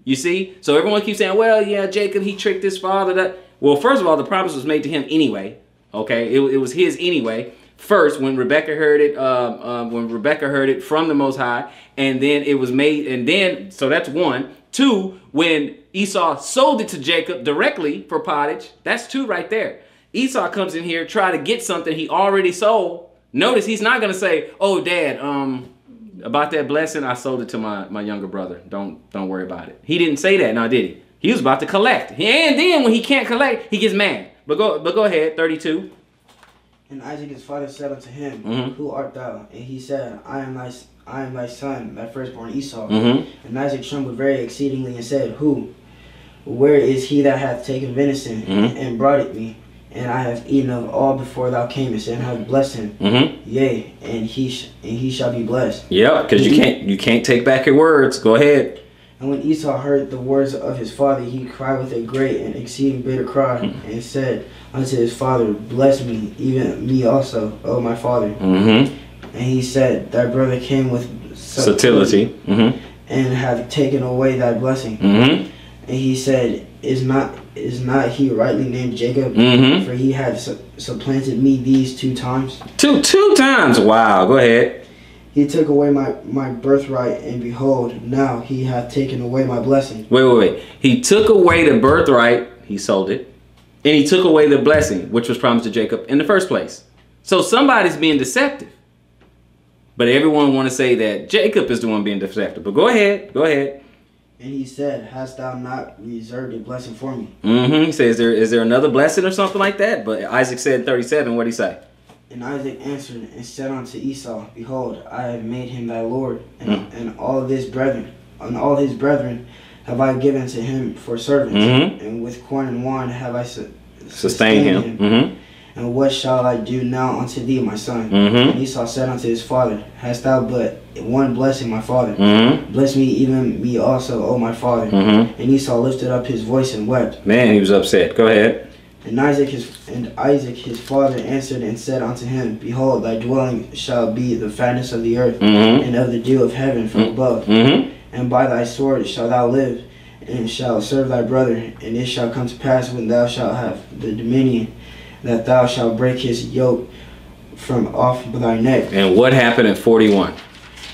Speaker 1: You see? So everyone keeps saying, well, yeah, Jacob, he tricked his father. Well, first of all, the promise was made to him anyway. Okay? It was his anyway. First, when Rebekah heard it, from the Most High, and then it was made, and then, so that's one. Two, when Esau sold it to Jacob directly for pottage, that's two right there. Esau comes in here, try to get something he already sold. Notice he's not going to say, oh, Dad, about that blessing, I sold it to my younger brother. Don't worry about it. He didn't say that, now did he? He was about to collect. And then when he can't collect, he gets mad. But go ahead, 32.
Speaker 2: And Isaac his father said unto him, who art thou? And he said, I am thy son, thy firstborn Esau. And Isaac trembled very exceedingly and said, who? Where is he that hath taken venison and brought it me? And I have eaten of all before thou camest, and have blessed him. Yea, and he shall be blessed. Yep,
Speaker 1: because you can't take back your words. Go ahead.
Speaker 2: And when Esau heard the words of his father, he cried with a great and exceeding bitter cry, and said unto his father, bless me, even me also, O my father. And he said, thy brother came with subtlety, and hath taken away thy blessing. And he said, is not he rightly named Jacob? For he had supplanted me these 2 times. Two
Speaker 1: times. Wow. Go ahead.
Speaker 2: He took away my birthright, and behold, now he hath taken away my blessing.
Speaker 1: Wait. He took away the birthright. He sold it. And he took away the blessing, which was promised to Jacob in the first place. So somebody's being deceptive. But everyone want to say that Jacob is the one being deceptive. But go ahead.
Speaker 2: And he said, hast thou not reserved a blessing for me?
Speaker 1: He says, is there another blessing or something like that? But Isaac said 37. What did he say?
Speaker 2: And Isaac answered and said unto Esau, behold, I have made him thy lord, and all his brethren have I given to him for servants, and with corn and wine have I sustained him. And what shall I do now unto thee, my son? And Esau said unto his father, hast thou but one blessing, my father? Bless me, even me also, O my father. And Esau lifted up his voice and wept.
Speaker 1: Man, he was upset. Go ahead.
Speaker 2: And Isaac his father answered and said unto him, behold, thy dwelling shall be the fatness of the earth, and of the dew of heaven from above. And by thy sword shalt thou live, and shalt serve thy brother. And it shall come to pass, when thou shalt have the dominion that thou shalt break his yoke from off thy neck.
Speaker 1: And what happened in 41?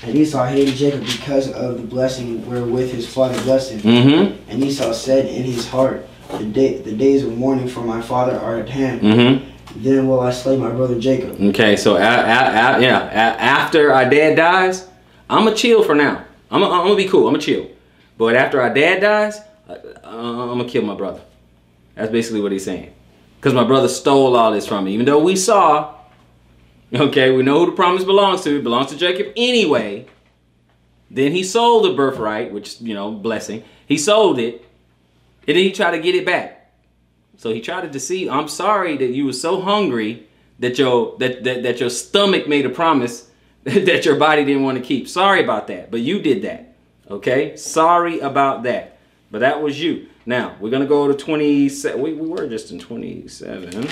Speaker 2: And Esau hated Jacob because of the blessing wherewith his father blessed him.
Speaker 1: Mm-hmm.
Speaker 2: And Esau said in his heart, the days of mourning for my father are at hand.
Speaker 1: Mm-hmm.
Speaker 2: Then will I slay my brother Jacob.
Speaker 1: Okay, so after our dad dies, I'm going to chill for now. I'm going to be cool. I'm going to chill. But after our dad dies, I'm going to kill my brother. That's basically what he's saying. Because my brother stole all this from me. Even though we saw, okay, we know who the promise belongs to. It belongs to Jacob anyway. Then he sold the birthright, which, you know, blessing. He sold it. And then he tried to get it back. So he tried to deceive. I'm sorry that you were so hungry that your stomach made a promise that your body didn't want to keep. Sorry about that. But you did that. Okay? Sorry about that. But that was you. Now, we're going to go to 27. We were just in 27.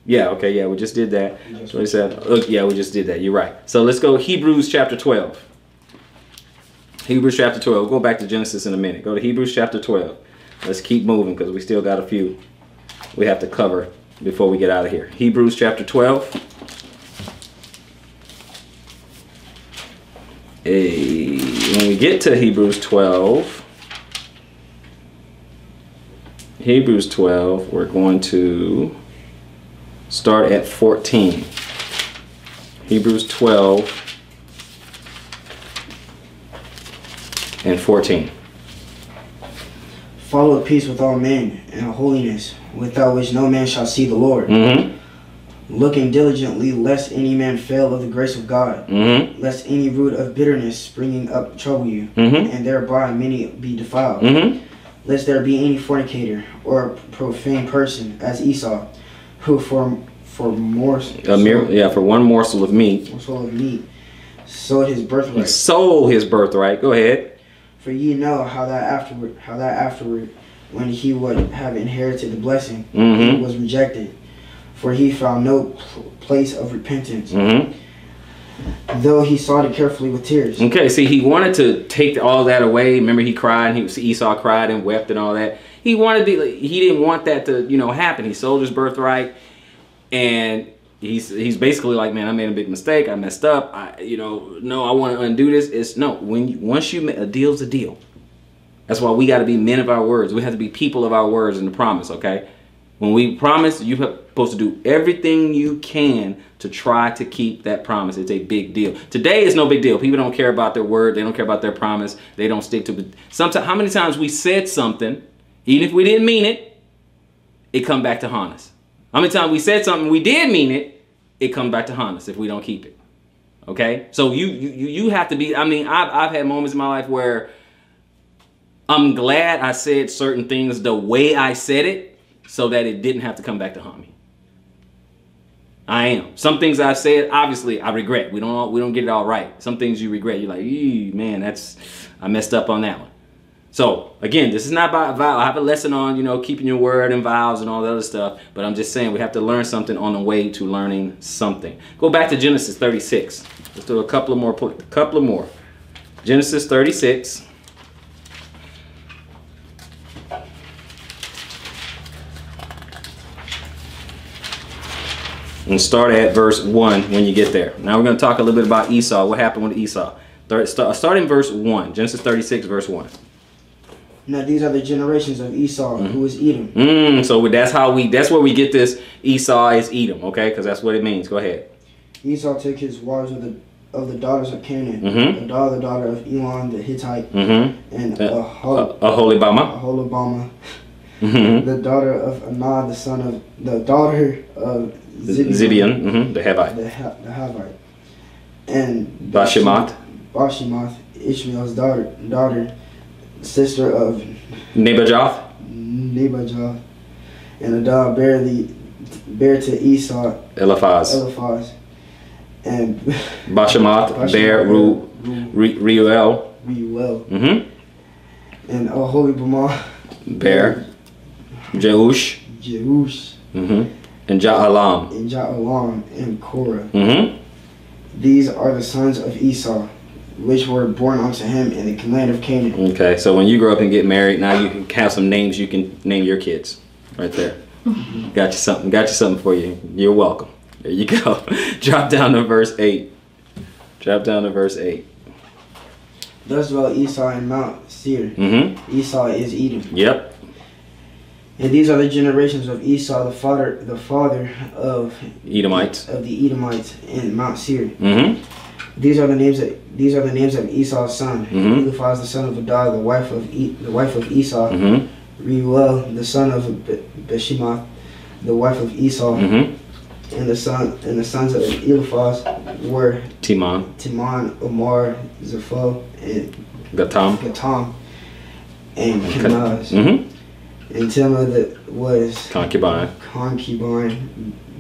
Speaker 1: Yeah, okay, yeah, we just did that. 27. Yeah, we just did that. You're right. So let's go Hebrews chapter 12. Hebrews chapter 12. We'll go back to Genesis in a minute. Go to Hebrews chapter 12. Let's keep moving because we still got a few we have to cover before we get out of here. Hebrews chapter 12. When we get to Hebrews 12, we're going to start at 14. Hebrews 12 and 14.
Speaker 2: Follow peace with all men and holiness, without which no man shall see the Lord.
Speaker 1: Mm-hmm.
Speaker 2: Looking diligently, lest any man fail of the grace of God,
Speaker 1: Mm-hmm.
Speaker 2: lest any root of bitterness springing up trouble you,
Speaker 1: Mm-hmm.
Speaker 2: and thereby many be defiled.
Speaker 1: Mm-hmm.
Speaker 2: Lest there be any fornicator or profane person as Esau, who for one morsel of meat sold his birthright.
Speaker 1: He sold his birthright. Go ahead.
Speaker 2: For ye know how that afterward, when he would have inherited the blessing,
Speaker 1: Mm-hmm.
Speaker 2: he was rejected, for he found no place of repentance,
Speaker 1: Mm-hmm.
Speaker 2: though he sought it carefully with tears.
Speaker 1: Okay, see, he wanted to take all that away. Remember, he cried. Esau cried and wept and all that. He didn't want that to, happen. He sold his birthright, and he's basically like, man, I made a big mistake. I messed up. No, I want to undo this. Once a deal's a deal. That's why we got to be men of our words. We have to be people of our words in the promise. Okay, when we promise, you're supposed to do everything you can to try to keep that promise. It's a big deal. Today is no big deal. People don't care about their word. They don't care about their promise. They don't stick to it. Sometimes, how many times we said something, even if we didn't mean it, it come back to haunt us. How many times we said something, we did mean it, it comes back to haunt us if we don't keep it. Okay? So you have to be, I've had moments in my life where I'm glad I said certain things the way I said it so that it didn't have to come back to haunt me. I am. Some things I've said, obviously, I regret. We don't get it all right. Some things you regret. You're like, man, I messed up on that one. So, again, this is not about vow. I have a lesson on, keeping your word and vows and all that other stuff. But I'm just saying we have to learn something on the way to learning something. Go back to Genesis 36. Let's do a couple more. Genesis 36. And start at verse 1 when you get there. Now we're going to talk a little bit about Esau. What happened with Esau? Start in verse 1. Genesis 36, verse 1.
Speaker 2: Now these are the generations of Esau, who is Edom.
Speaker 1: So that's where we get this Esau is Edom, okay? Because that's what it means. Go ahead.
Speaker 2: Esau took his wives of the daughters of Canaan, the daughter of Elon the Hittite, and Aholibama, the daughter of Anah, the daughter of
Speaker 1: Zibeon, the Hivite.
Speaker 2: The Hivite. And
Speaker 1: Bashemath,
Speaker 2: Ishmael's daughter, sister of
Speaker 1: Nebajoth.
Speaker 2: And Adah bare to Esau Eliphaz. And
Speaker 1: Bashemath bare Reuel.
Speaker 2: And Aholibama
Speaker 1: bare Jeush. And Ja'alam.
Speaker 2: And Korah. These are the sons of Esau, which were born unto him in the land of Canaan.
Speaker 1: Okay, so when you grow up and get married, now you can have some names you can name your kids. Right there. Got you something. Got you something for you. You're welcome. There you go. Drop down to verse 8. Drop down to verse 8.
Speaker 2: Thus dwelt Esau in Mount Seir. Esau is Edom.
Speaker 1: Yep.
Speaker 2: And these are the generations of Esau, the father of
Speaker 1: Edomites.
Speaker 2: Of the Edomites in Mount Seir. These are the names of Esau's son. Eliphaz the son of Adah, the wife of Esau. Reuel the son of Beshemath, the wife of Esau. And the sons of Eliphaz were Timon, Omar, Zepho, and Gatam, and Kenaz. And Timnah was concubine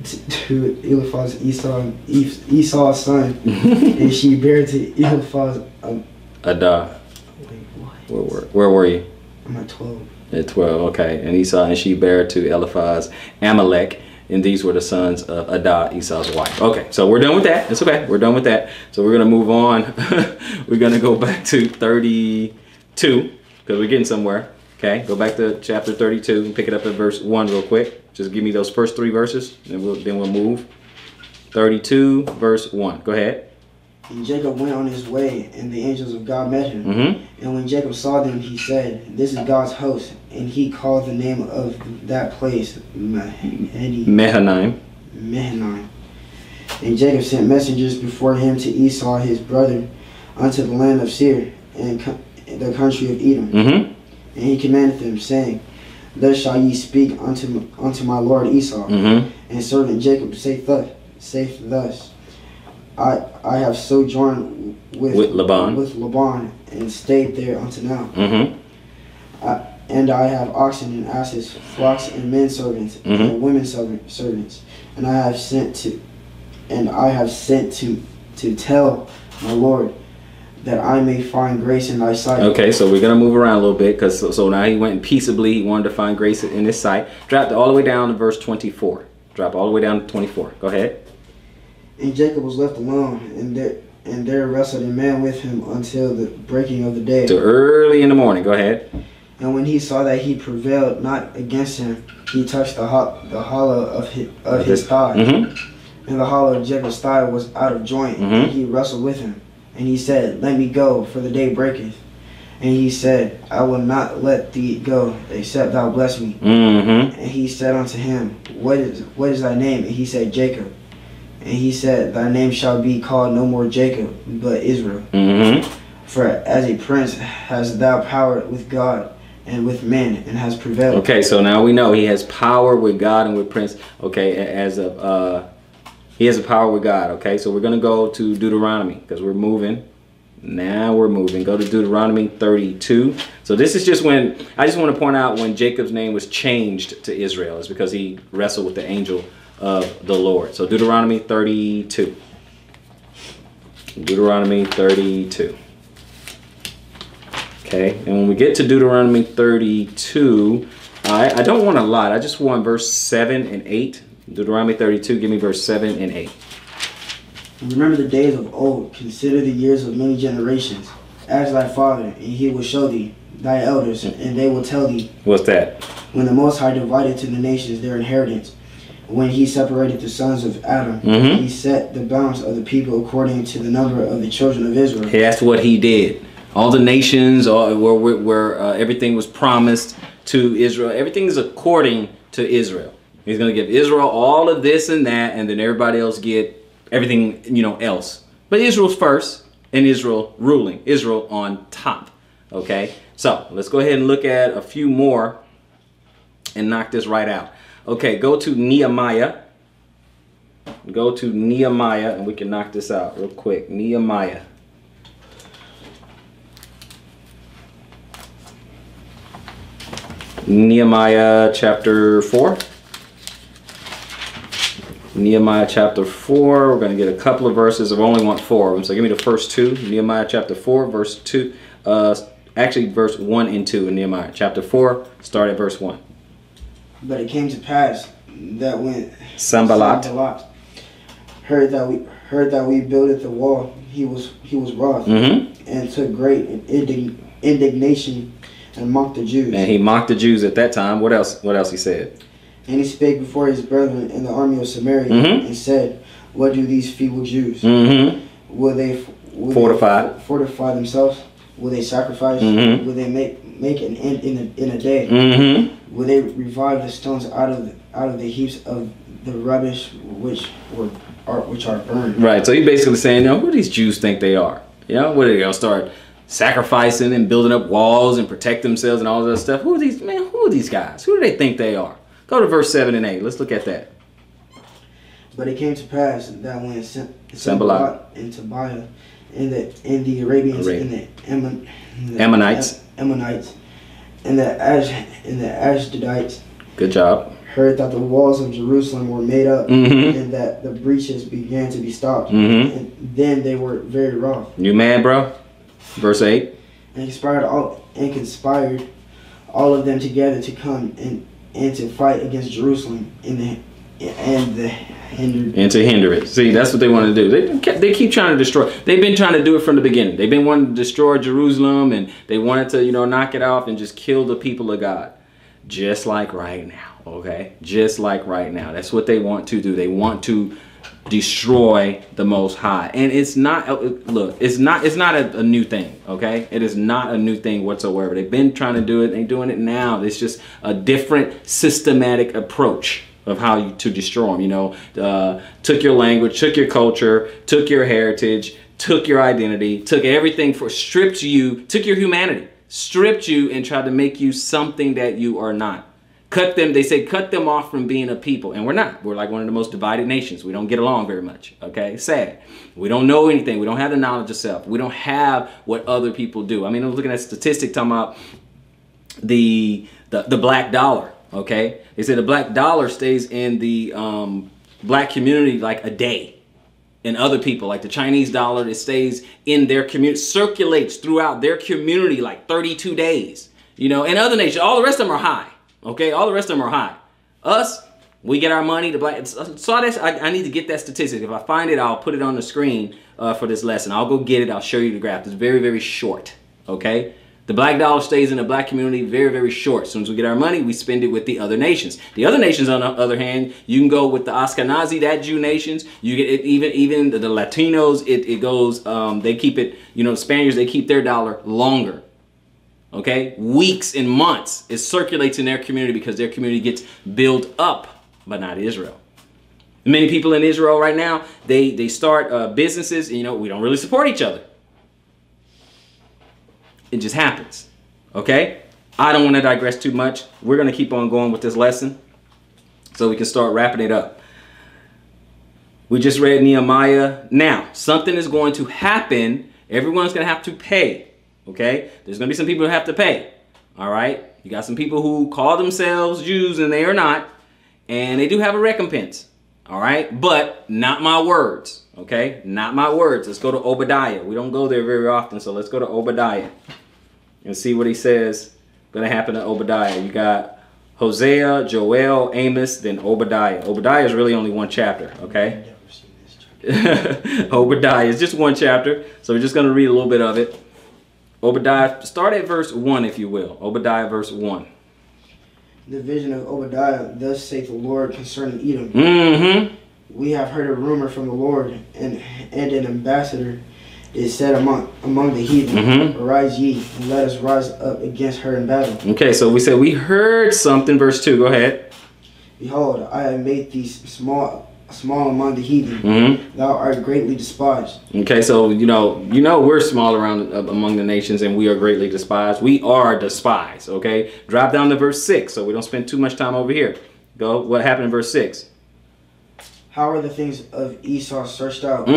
Speaker 2: to Eliphaz, Esau's son, and she bare to Eliphaz
Speaker 1: Adah. Where were you?
Speaker 2: I'm at 12.
Speaker 1: At 12, okay. And Esau, and she bare to Eliphaz Amalek, and these were the sons of Adah, Esau's wife. Okay, so we're done with that. It's okay. We're done with that. So we're gonna move on. We're gonna go back to 32 because we're getting somewhere. Okay, go back to chapter 32 and pick it up at verse 1 real quick. Just give me those first 3 verses, and then we'll move. 32 verse 1. Go ahead.
Speaker 2: And Jacob went on his way, and the angels of God met him. And when Jacob saw them, he said, "This is God's host." And he called the name of that place Mahanaim. And Jacob sent messengers before him to Esau his brother unto the land of Seir and the country of Edom. And he commanded them, saying, "Thus shall ye speak unto my lord Esau." And servant Jacob saith thus, I have sojourned with Laban and stayed there unto now. And I have oxen and asses, flocks and men servants, and women servants, and I have sent to tell my lord that I may find grace in thy sight.
Speaker 1: Okay, so we're gonna move around a little bit because so now he went peaceably. He wanted to find grace in his sight. Drop all the way down to verse 24. Drop all the way down to 24. Go ahead.
Speaker 2: And Jacob was left alone, and there wrestled a man with him until the breaking of the day.
Speaker 1: Till early in the morning. Go ahead.
Speaker 2: And when he saw that he prevailed not against him, he touched the hollow of his thigh. And the hollow of Jacob's thigh was out of joint. And he wrestled with him. And he said, "Let me go, for the day breaketh." And he said, "I will not let thee go, except thou bless me." And he said unto him, What is thy name? And he said, "Jacob." And he said, "Thy name shall be called no more Jacob, but Israel. For as a prince hast thou power with God and with men, and has prevailed."
Speaker 1: Okay, so now we know he has power with God and with prince. Okay, he has a power with God. Okay, so we're gonna go to Deuteronomy because we're moving. Now we're moving. Go to Deuteronomy 32. So this is just when I just want to point out when Jacob's name was changed to Israel. It's because he wrestled with the angel of the Lord. So Deuteronomy 32. Deuteronomy 32. Okay, and when we get to Deuteronomy 32, I don't want a lot. I just want verse 7 and 8. Deuteronomy 32, give me verse 7 and 8.
Speaker 2: Remember the days of old, consider the years of many generations. Ask thy father, and he will show thee, thy elders, and they will tell thee.
Speaker 1: What's that?
Speaker 2: When the Most High divided to the nations their inheritance, when he separated the sons of Adam, he set the bounds of the people according to the number of the children of Israel.
Speaker 1: Hey, that's what he did. All the nations, where everything was promised to Israel, everything is according to Israel. He's going to give Israel all of this and that, and then everybody else get everything, else. But Israel's first, and Israel ruling. Israel on top. Okay? So, let's go ahead and look at a few more and knock this right out. Okay, go to Nehemiah. Go to Nehemiah, and we can knock this out real quick. Nehemiah. Nehemiah chapter 4. Nehemiah chapter 4. We're going to get a couple of verses. I only want 4 of them. So give me the first 2. Nehemiah chapter 4, verse 2. Actually, verse 1 and 2 in Nehemiah. Chapter 4, start at verse 1.
Speaker 2: But it came to pass that when
Speaker 1: Sanballat
Speaker 2: heard that we builded the wall, he was wroth, and took great indignation and mocked the Jews.
Speaker 1: And he mocked the Jews at that time. What else he said?
Speaker 2: And he spake before his brethren in the army of Samaria, and said, what do these feeble Jews? Will they fortify themselves? Will they sacrifice? Will they make an end in a day? Will they revive the stones out of the heaps of the rubbish which are burned?
Speaker 1: Right. So he's basically saying, you know, who do these Jews think they are? You know, what are they gonna start sacrificing and building up walls and protect themselves and all that stuff? Who are these, man? Who are these guys? Who do they think they are? Go to verse 7 and 8. Let's look at that.
Speaker 2: But it came to pass that when Sanballat and Tobiah and the Arabians and the
Speaker 1: Ammonites
Speaker 2: and the Ashdodites,
Speaker 1: good job,
Speaker 2: heard that the walls of Jerusalem were made up, and that the breaches began to be stopped, and then they were very wroth.
Speaker 1: You mad, bro? Verse 8.
Speaker 2: And conspired all of them together to come and to fight against Jerusalem and to
Speaker 1: hinder it. See, that's what they want to do. They keep trying to destroy. They've been trying to do it from the beginning. They've been wanting to destroy Jerusalem, and they wanted to, you know, knock it off and just kill the people of God. Just like right now, okay? Just like right now. That's what they want to do. They want to destroy the Most High. And it's not, look, it's not a new thing, okay? It is not a new thing whatsoever. They've been trying to do it. They're doing it now. It's just a different systematic approach of how to destroy them. You know, took your language, took your culture, took your heritage, took your identity, took everything, stripped you, took your humanity, stripped you, and tried to make you something that you are not. Cut them, they say, cut them off from being a people. And we're not. We're like one of the most divided nations. We don't get along very much. Okay? Sad. We don't know anything. We don't have the knowledge of self. We don't have what other people do. I mean, I'm looking at statistics talking about the black dollar. Okay? They say the black dollar stays in the black community like a day. And other people, like the Chinese dollar, it stays in their community, circulates throughout their community like 32 days. You know, and other nations, all the rest of them are high. Okay, all the rest of them are high. Us, we get our money. The black. So I need to get that statistic. If I find it, I'll put it on the screen for this lesson. I'll go get it. I'll show you the graph. It's very, very short. Okay, the black dollar stays in the black community very, very short. As soon as we get our money, we spend it with the other nations. The other nations, on the other hand, you can go with the Ashkenazi, that Jew nations. You get it, even the Latinos. It goes. They keep it. You know, the Spaniards, they keep their dollar longer. Okay, weeks and months. It circulates in their community because their community gets built up, but not Israel. Many people in Israel right now, they start businesses, and, you know, we don't really support each other. It just happens. Okay, I don't want to digress too much. We're going to keep on going with this lesson so we can start wrapping it up. We just read Nehemiah. Now, something is going to happen. Everyone's going to have to pay. Okay, there's going to be some people who have to pay. All right, you got some people who call themselves Jews and they are not, and they do have a recompense. All right, but not my words. Okay, not my words. Let's go to Obadiah. We don't go there very often, so let's go to Obadiah and see what he says going to happen to Obadiah. You got Hosea, Joel, Amos, then Obadiah. Obadiah is really only one chapter. Okay, Obadiah is just one chapter, so we're just going to read a little bit of it. Obadiah, start at verse 1, if you will. Obadiah, verse 1.
Speaker 2: The vision of Obadiah, thus saith the Lord concerning Edom. We have heard a rumor from the Lord, and an ambassador is said among the heathen. Arise ye, and let us rise up against her in battle. Okay, so we said we heard something. Verse 2, go ahead. Behold, I have made thee small among the heathen. Thou art greatly despised. Okay, so you know we're small around among the nations, and we are greatly despised. We are despised. Okay, drop down to verse 6, so we don't spend too much time over here. Go. What happened in verse 6? How are the things of Esau searched out?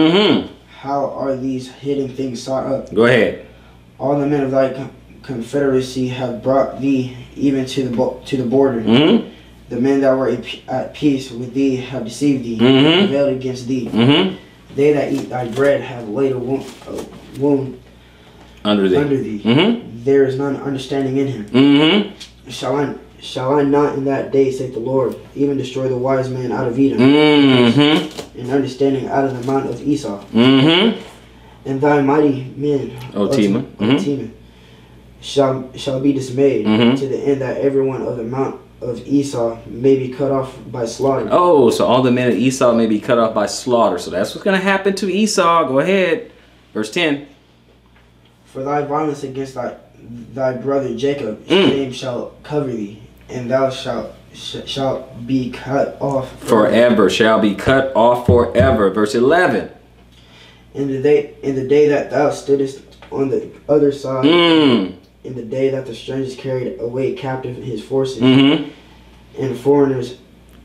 Speaker 2: How are these hidden things sought up? Go ahead. All the men of thy confederacy have brought thee even to the border. The men that were at peace with thee have deceived thee, prevailed against thee. They that eat thy bread have laid a wound under thee. There is none understanding in him. Shall I not in that day, saith the Lord, even destroy the wise man out of Edom, and understanding out of the mount of Esau, and thy mighty men, O Teman, shall be dismayed, to the end that every one of the mount of Esau may be cut off by slaughter.
Speaker 1: Oh, so all the men of Esau may be cut off by slaughter. So that's what's going to happen to Esau. Go ahead. Verse 10.
Speaker 2: For thy violence against thy brother Jacob, shame shall cover thee, and thou shalt be cut off
Speaker 1: forever. Shall be cut off forever. Verse 11.
Speaker 2: In the day that thou stoodest on the other side, in the day that the strangers carried away captive his forces, and foreigners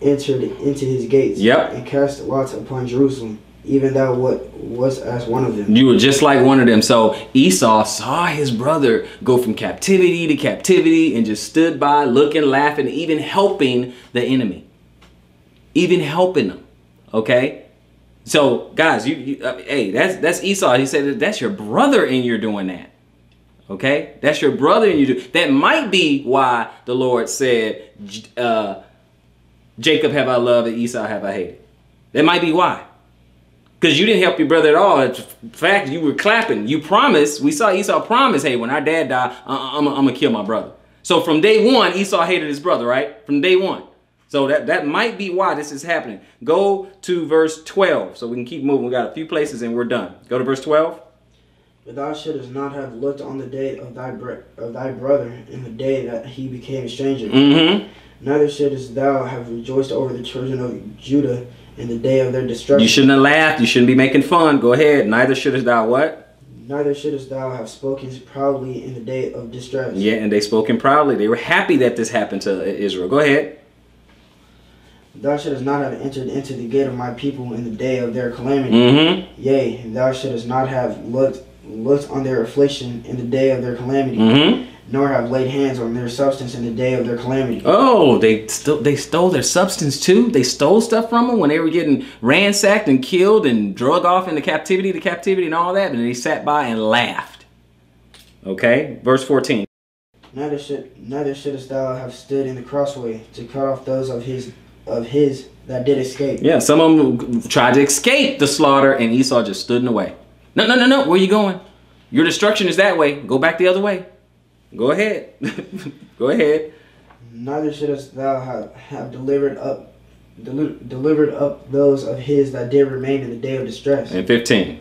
Speaker 2: entered into his gates, and cast lots upon Jerusalem, even thou was as one of them. You were just like one of them. So Esau saw his brother go from captivity to captivity and just stood by, looking, laughing, even helping the enemy, even helping them. Okay. So guys, hey, that's Esau. He said that's your brother and you're doing that. Okay, that's your brother and you do. That might be why the Lord said, Jacob have I loved and Esau have I hated. That might be why. Because you didn't help your brother at all. In fact, you were clapping. You promised. We saw Esau promise, hey, when our dad died, I'm going to kill my brother. So from day one, Esau hated his brother, right? From day one. So that might be why this is happening. Go to verse 12 so we can keep moving. We got a few places and we're done. Go to verse 12. But thou shouldest not have looked on the day of thy brother in the day that he became a stranger. Neither shouldest thou have rejoiced over the children of Judah in the day of their destruction. You shouldn't have laughed. You shouldn't be making fun. Go ahead. Neither shouldest thou what? Neither shouldest thou have spoken proudly in the day of distress.
Speaker 1: Yeah, and they spoken proudly. They were happy that this happened to Israel. Go ahead.
Speaker 2: Thou shouldest not have entered into the gate of my people in the day of their calamity. Yea, thou shouldest not have looked on their affliction in the day of their calamity, nor have laid hands on their substance in the day of their calamity. Oh, they stole their substance too? They stole stuff from them when they were getting ransacked and killed and drug off into captivity to captivity and all that, and they sat by and laughed. Okay, verse 14. Neither shouldest thou have stood in the crossway to cut off those of his that did escape. Yeah, some of them tried to escape the slaughter, and Esau just stood in the way. No, where are you going? Your destruction is that way. Go back the other way. Go ahead. Go ahead. Neither shouldest thou have delivered up those of his that did remain in the day of distress. And 15.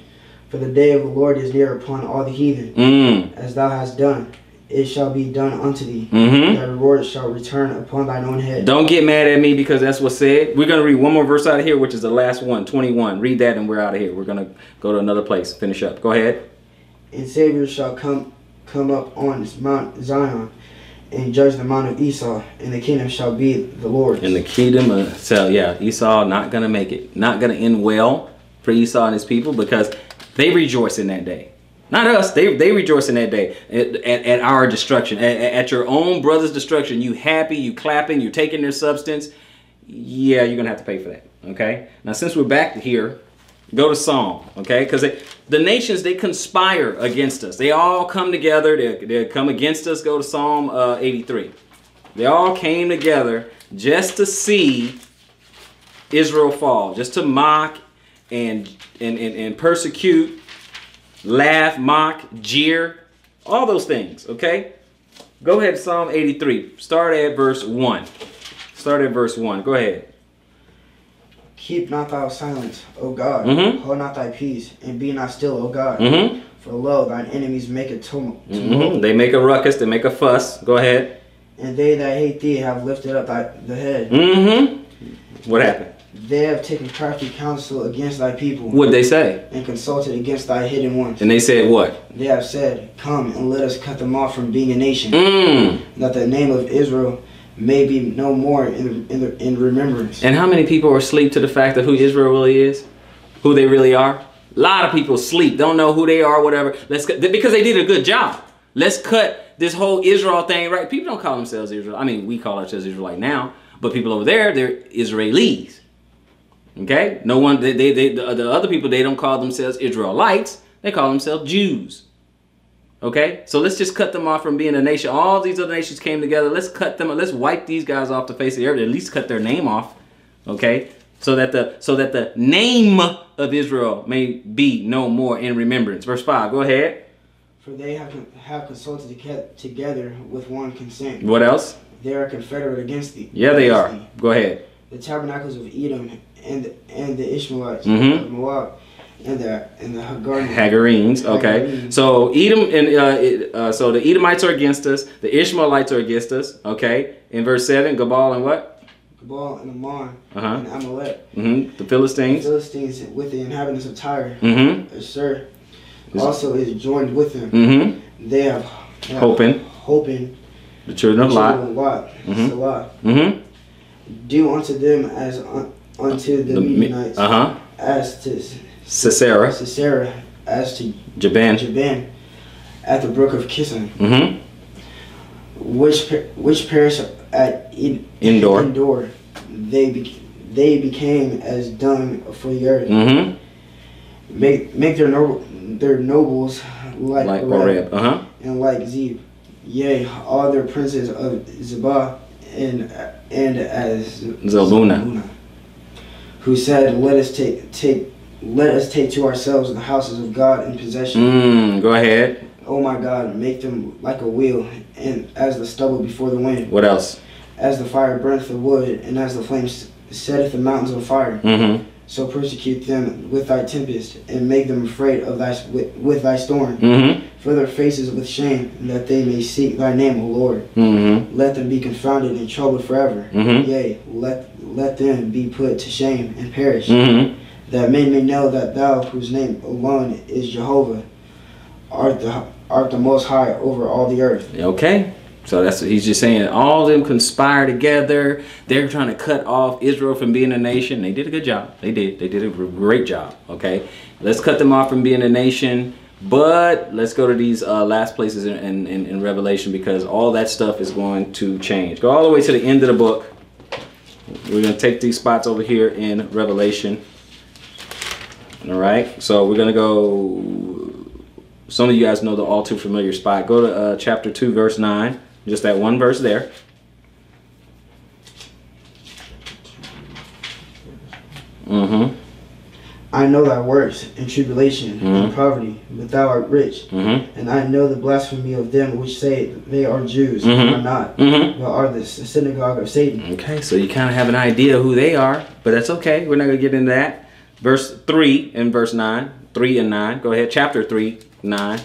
Speaker 2: For the day of the Lord is near upon all the heathen. As thou hast done, it shall be done unto thee. Thy reward shall return upon thine own head. Don't get mad at me because that's what's said. We're going to read one more verse out of here, which is the last one, 21. Read that and we're out of here. We're going to go to another place. Finish up. Go ahead. And Savior shall come up on Mount Zion and judge the mount of Esau, and the kingdom shall be the Lord's. And the kingdom, so yeah, Esau not going to make it. Not going to end well for Esau and his people because they rejoice in that day. Not us. They rejoice in that day at our destruction, at your own brother's destruction. You happy, you clapping, you're taking their substance. Yeah, you're going to have to pay for that. Okay. Now, since we're back here, go to Psalm. Okay. Because the nations, they conspire against us. They all come together. They come against us. Go to Psalm 83. They all came together just to see Israel fall, just to mock and persecute. Laugh, mock, jeer, all those things, okay? Go ahead, Psalm 83. Start at verse 1. Start at verse 1. Go ahead. Keep not thou silence, O God. Hold not thy peace, and be not still, O God. For lo, thine enemies make a tumult. They make a ruckus, they make a fuss. Go ahead. And they that hate thee have lifted up the head. What happened? They have taken crafty counsel against thy people. What'd they say? And consulted against thy hidden ones. And they said what? They have said, come and let us cut them off from being a nation. That the name of Israel may be no more in remembrance. And how many people are asleep to the fact of who Israel really is? Who they really are? A lot of people sleep, don't know who they are, whatever. Because they did a good job. Let's cut this whole Israel thing right. People don't call themselves Israel. I mean, we call ourselves Israelite now. But people over there, they're Israelis. Okay, no one. The other people, they don't call themselves Israelites. They call themselves Jews. Okay, so let's just cut them off from being a nation. All these other nations came together. Let's cut them. Let's wipe these guys off the face of the earth. At least cut their name off. Okay, so that the name of Israel may be no more in remembrance. Verse 5. Go ahead. For they have consulted together with one consent. What else? They are confederate against thee.
Speaker 1: Yeah, they are. Go ahead.
Speaker 2: The tabernacles of Edom and the Ishmaelites
Speaker 1: Mm-hmm.
Speaker 2: of Moab and the
Speaker 1: Hagarenes. Okay. So Edom and so the Edomites are against us. The Ishmaelites are against us. Okay. In verse 7, Gabal and what?
Speaker 2: Gabal and Ammon
Speaker 1: Uh-huh.
Speaker 2: and Amalek.
Speaker 1: Mm-hmm. The Philistines.
Speaker 2: The Philistines with the inhabitants of Tyre.
Speaker 1: Mm-hmm.
Speaker 2: Sir, also is joined with them.
Speaker 1: Mm-hmm.
Speaker 2: They have hoping
Speaker 1: the children of Lot.
Speaker 2: Mm-hmm. Salah.
Speaker 1: Mm-hmm.
Speaker 2: Do unto them as unto the Midianites, as to
Speaker 1: Sisera,
Speaker 2: as to
Speaker 1: Jaban,
Speaker 2: at the brook of Kison,
Speaker 1: mm-hmm.
Speaker 2: which perished at Endor. They became as dung for the earth.
Speaker 1: Mm-hmm.
Speaker 2: Make their nobles like
Speaker 1: Oreb,
Speaker 2: and like Zeb. Yea, all their princes of Zebah and as Zalmunna, who said, Let us take to ourselves the houses of God in possession.
Speaker 1: Go ahead.
Speaker 2: Oh my God, make them like a wheel, and as the stubble before the wind.
Speaker 1: What else?
Speaker 2: As the fire burneth the wood, and as the flames setteth the mountains on fire.
Speaker 1: Mm-hmm.
Speaker 2: So persecute them with thy tempest, and make them afraid of with thy storm.
Speaker 1: Mm-hmm.
Speaker 2: Fill their faces with shame, that they may seek thy name, O Lord.
Speaker 1: Mm-hmm.
Speaker 2: Let them be confounded and troubled forever.
Speaker 1: Mm-hmm.
Speaker 2: Yea, let them be put to shame and perish.
Speaker 1: Mm-hmm.
Speaker 2: That men may know that thou, whose name alone is Jehovah, art the most high over all the earth.
Speaker 1: Okay. So that's what he's just saying. All of them conspire together. They're trying to cut off Israel from being a nation. They did a good job. They did a great job. Okay. Let's cut them off from being a nation. But let's go to these last places in Revelation, because all that stuff is going to change. Go all the way to the end of the book. We're going to take these spots over here in Revelation. All right. So we're going to go. Some of you guys know the all too familiar spot. Go to chapter 2, verse 9. Just that one verse there. Mm-hmm.
Speaker 2: I know thy works and tribulation and poverty, but thou art rich. And I know the blasphemy of them which say they are Jews and are not, but are the synagogue of Satan. Okay, so you kind of have an idea who they are, but that's okay. We're not going to get into that. Verse 3 and verse 9. 3 and 9. Go ahead. Chapter 3, 9.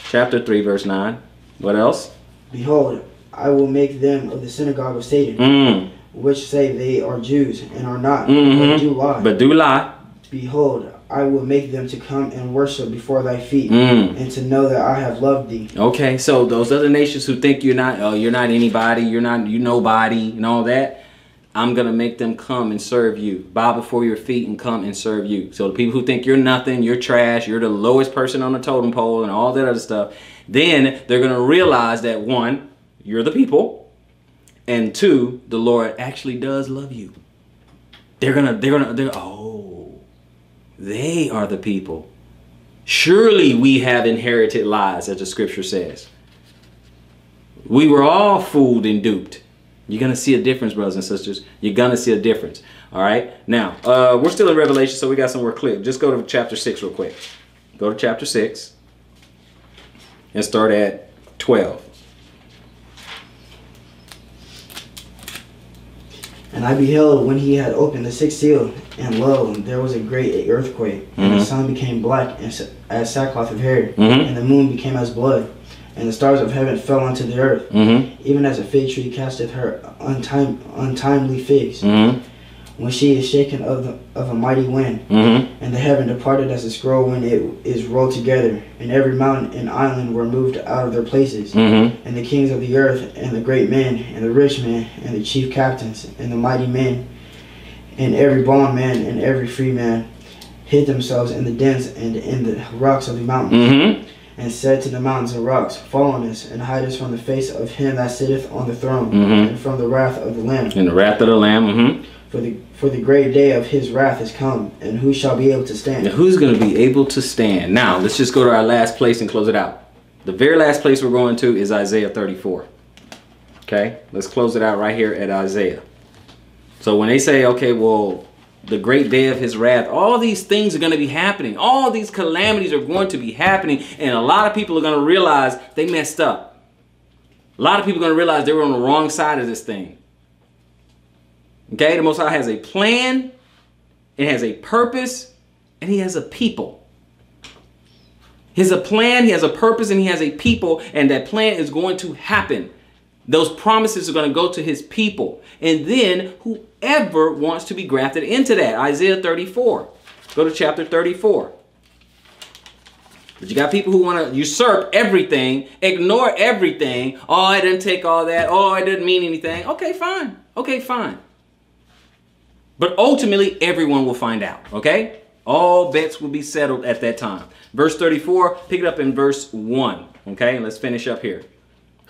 Speaker 2: Chapter 3, verse 9. What else? Behold, I will make them of the synagogue of Satan, which say they are Jews and are not, but do lie. Behold, I will make them to come and worship before thy feet, and to know that I have loved thee. Okay, so those other nations who think you're not anybody, you're nobody, and all that, I'm gonna make them come and serve you, bow before your feet and come and serve you. So the people who think you're nothing, you're trash, you're the lowest person on the totem pole, and all that other stuff, then they're gonna realize that, one, you're the people, and two, the Lord actually does love you. They're oh, they are the people. Surely we have inherited lies, as the scripture says. We were all fooled and duped. You're going to see a difference, brothers and sisters. You're going to see a difference. All right. Now, we're still in Revelation, so we got somewhere clear. Just go to chapter 6 real quick. Go to chapter 6 and start at 12. And I beheld when he had opened the sixth seal, and lo, there was a great earthquake, and the sun became black as sackcloth of hair, and the moon became as blood, and the stars of heaven fell unto the earth, even as a fig tree casteth her untimely figs, when she is shaken of a mighty wind. And the heaven departed as a scroll when it is rolled together, and every mountain and island were moved out of their places. And the kings of the earth, and the great men, and the rich men, and the chief captains, and the mighty men, and every bondman and every free man, hid themselves in the dens and in the rocks of the mountains. And said to the mountains and rocks, Fall on us, and hide us from the face of him that sitteth on the throne, and from the wrath of the Lamb. And the wrath of the Lamb. For the great day of his wrath is come, and who shall be able to stand? Now, who's going to be able to stand? Now, let's just go to our last place and close it out. The very last place we're going to is Isaiah 34. Okay, let's close it out right here at Isaiah. So when they say, okay, well, the great day of his wrath, all these things are going to be happening. All these calamities are going to be happening, and a lot of people are going to realize they messed up.
Speaker 1: A lot of people are going to realize they were on the wrong side of this thing. Okay, the Most High has a plan, it has a purpose, and he has a people. He has a plan, he has a purpose, and he has a people, and that plan is going to happen. Those promises are going to go to his people. And then whoever wants to be grafted into that. Isaiah 34. Go to chapter 34. But you got people who want to usurp everything, ignore everything. Oh, I didn't take all that. Oh, it didn't mean anything. Okay, fine. Okay, fine. But ultimately, everyone will find out. Okay? All bets will be settled at that time. Verse 34, pick it up in verse 1. Okay, and let's finish up here.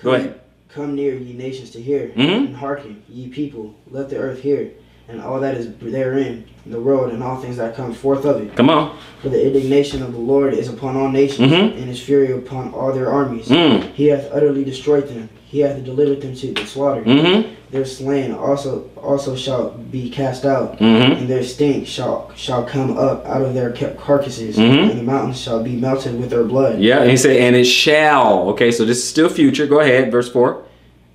Speaker 1: Go ahead.
Speaker 2: Come near, ye nations, to hear, and hearken, ye people. Let the earth hear, and all that is therein, the world, and all things that come forth of it.
Speaker 1: Come on.
Speaker 2: For the indignation of the Lord is upon all nations, and his fury upon all their armies. He hath utterly destroyed them. He hath delivered them to the slaughter. Their slain also shall be cast out, and their stink shall come up out of their carcasses, and the mountains shall be melted with their blood.
Speaker 1: Yeah, and he said, and it shall. Okay, so this is still future. Go ahead, verse 4.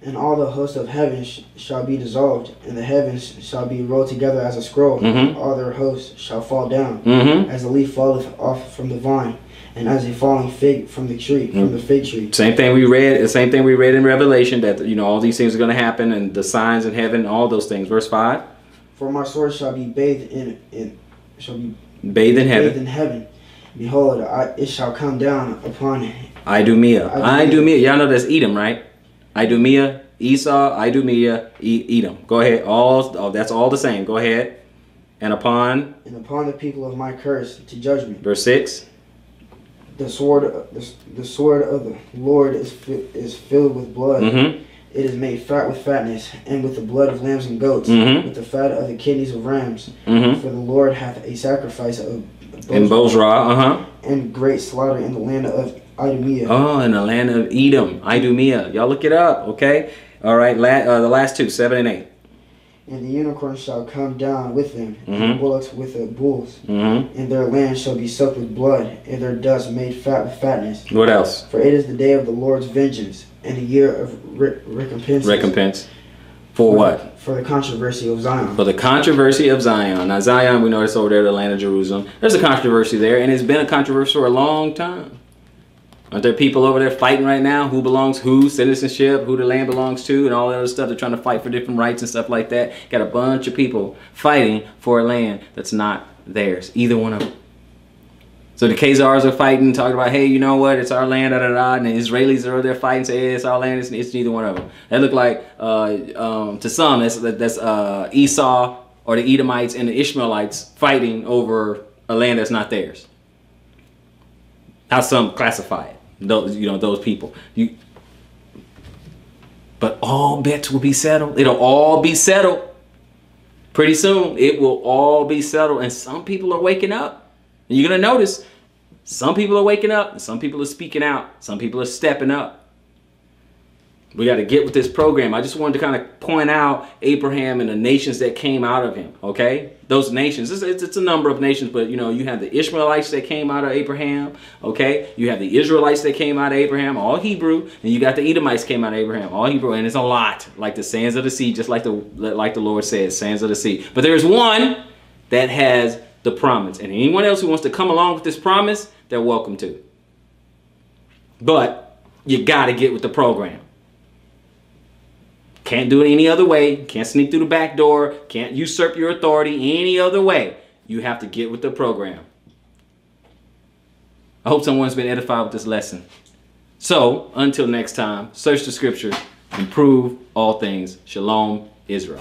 Speaker 2: And all the host of heaven shall be dissolved, and the heavens shall be rolled together as a scroll. All their hosts shall fall down, as a leaf falleth off from the vine, and as a falling fig from the tree, from the fig tree. Same thing we read.
Speaker 1: The same thing we read in Revelation, that all these things are going to happen, and the signs in heaven, all those things. Verse 5.
Speaker 2: For my sword shall be bathed in heaven.
Speaker 1: Bathed in heaven.
Speaker 2: Behold, it shall come down upon
Speaker 1: Idumea. Y'all know that's Edom, right? Idumea, Esau, Idumea, Edom. Go ahead. That's all the same. Go ahead. And upon
Speaker 2: the people of my curse to judgment.
Speaker 1: Verse 6.
Speaker 2: The sword of the Lord is filled with blood. It is made fat with fatness, and with the blood of lambs and goats, with the fat of the kidneys of rams. For the Lord hath a sacrifice of
Speaker 1: Bozrah,
Speaker 2: and great slaughter in the land of Idumea.
Speaker 1: Oh, in the land of Edom, Idumea. Y'all look it up, okay? All right, the last two, 7 and 8.
Speaker 2: And the unicorn shall come down with them, and the bullocks with the bulls. And their land shall be soaked with blood, and their dust made fat with fatness.
Speaker 1: What else?
Speaker 2: For it is the day of the Lord's vengeance, and the year of recompense.
Speaker 1: Recompense. For what?
Speaker 2: For the controversy of Zion.
Speaker 1: For the controversy of Zion. Now, Zion, we know it's over there, the land of Jerusalem. There's a controversy there, and it's been a controversy for a long time. Aren't there people over there fighting right now? Who belongs who, citizenship, who the land belongs to, and all that other stuff. They're trying to fight for different rights and stuff like that. Got a bunch of people fighting for a land that's not theirs. Either one of them. So the Khazars are fighting, talking about, hey, you know what? It's our land, da da da. And the Israelis are over there fighting, say, hey, it's our land. It's neither one of them. That look like, to some, that's Esau or the Edomites and the Ishmaelites fighting over a land that's not theirs. How some classify it. Those people. But all bets will be settled. It'll all be settled. Pretty soon, it will all be settled. And some people are waking up. And you're going to notice, some people are waking up. And some people are speaking out. Some people are stepping up. We got to get with this program. I just wanted to kind of point out Abraham and the nations that came out of him, okay? Those nations, it's a number of nations, but, you have the Ishmaelites that came out of Abraham, okay? You have the Israelites that came out of Abraham, all Hebrew, and you got the Edomites came out of Abraham, all Hebrew, and it's a lot, like the sands of the sea, just like the Lord says, sands of the sea. But there's one that has the promise, and anyone else who wants to come along with this promise, they're welcome to. But you got to get with the program. Can't do it any other way. Can't sneak through the back door. Can't usurp your authority any other way. You have to get with the program. I hope someone's been edified with this lesson. So, until next time, search the scriptures and prove all things. Shalom, Israel.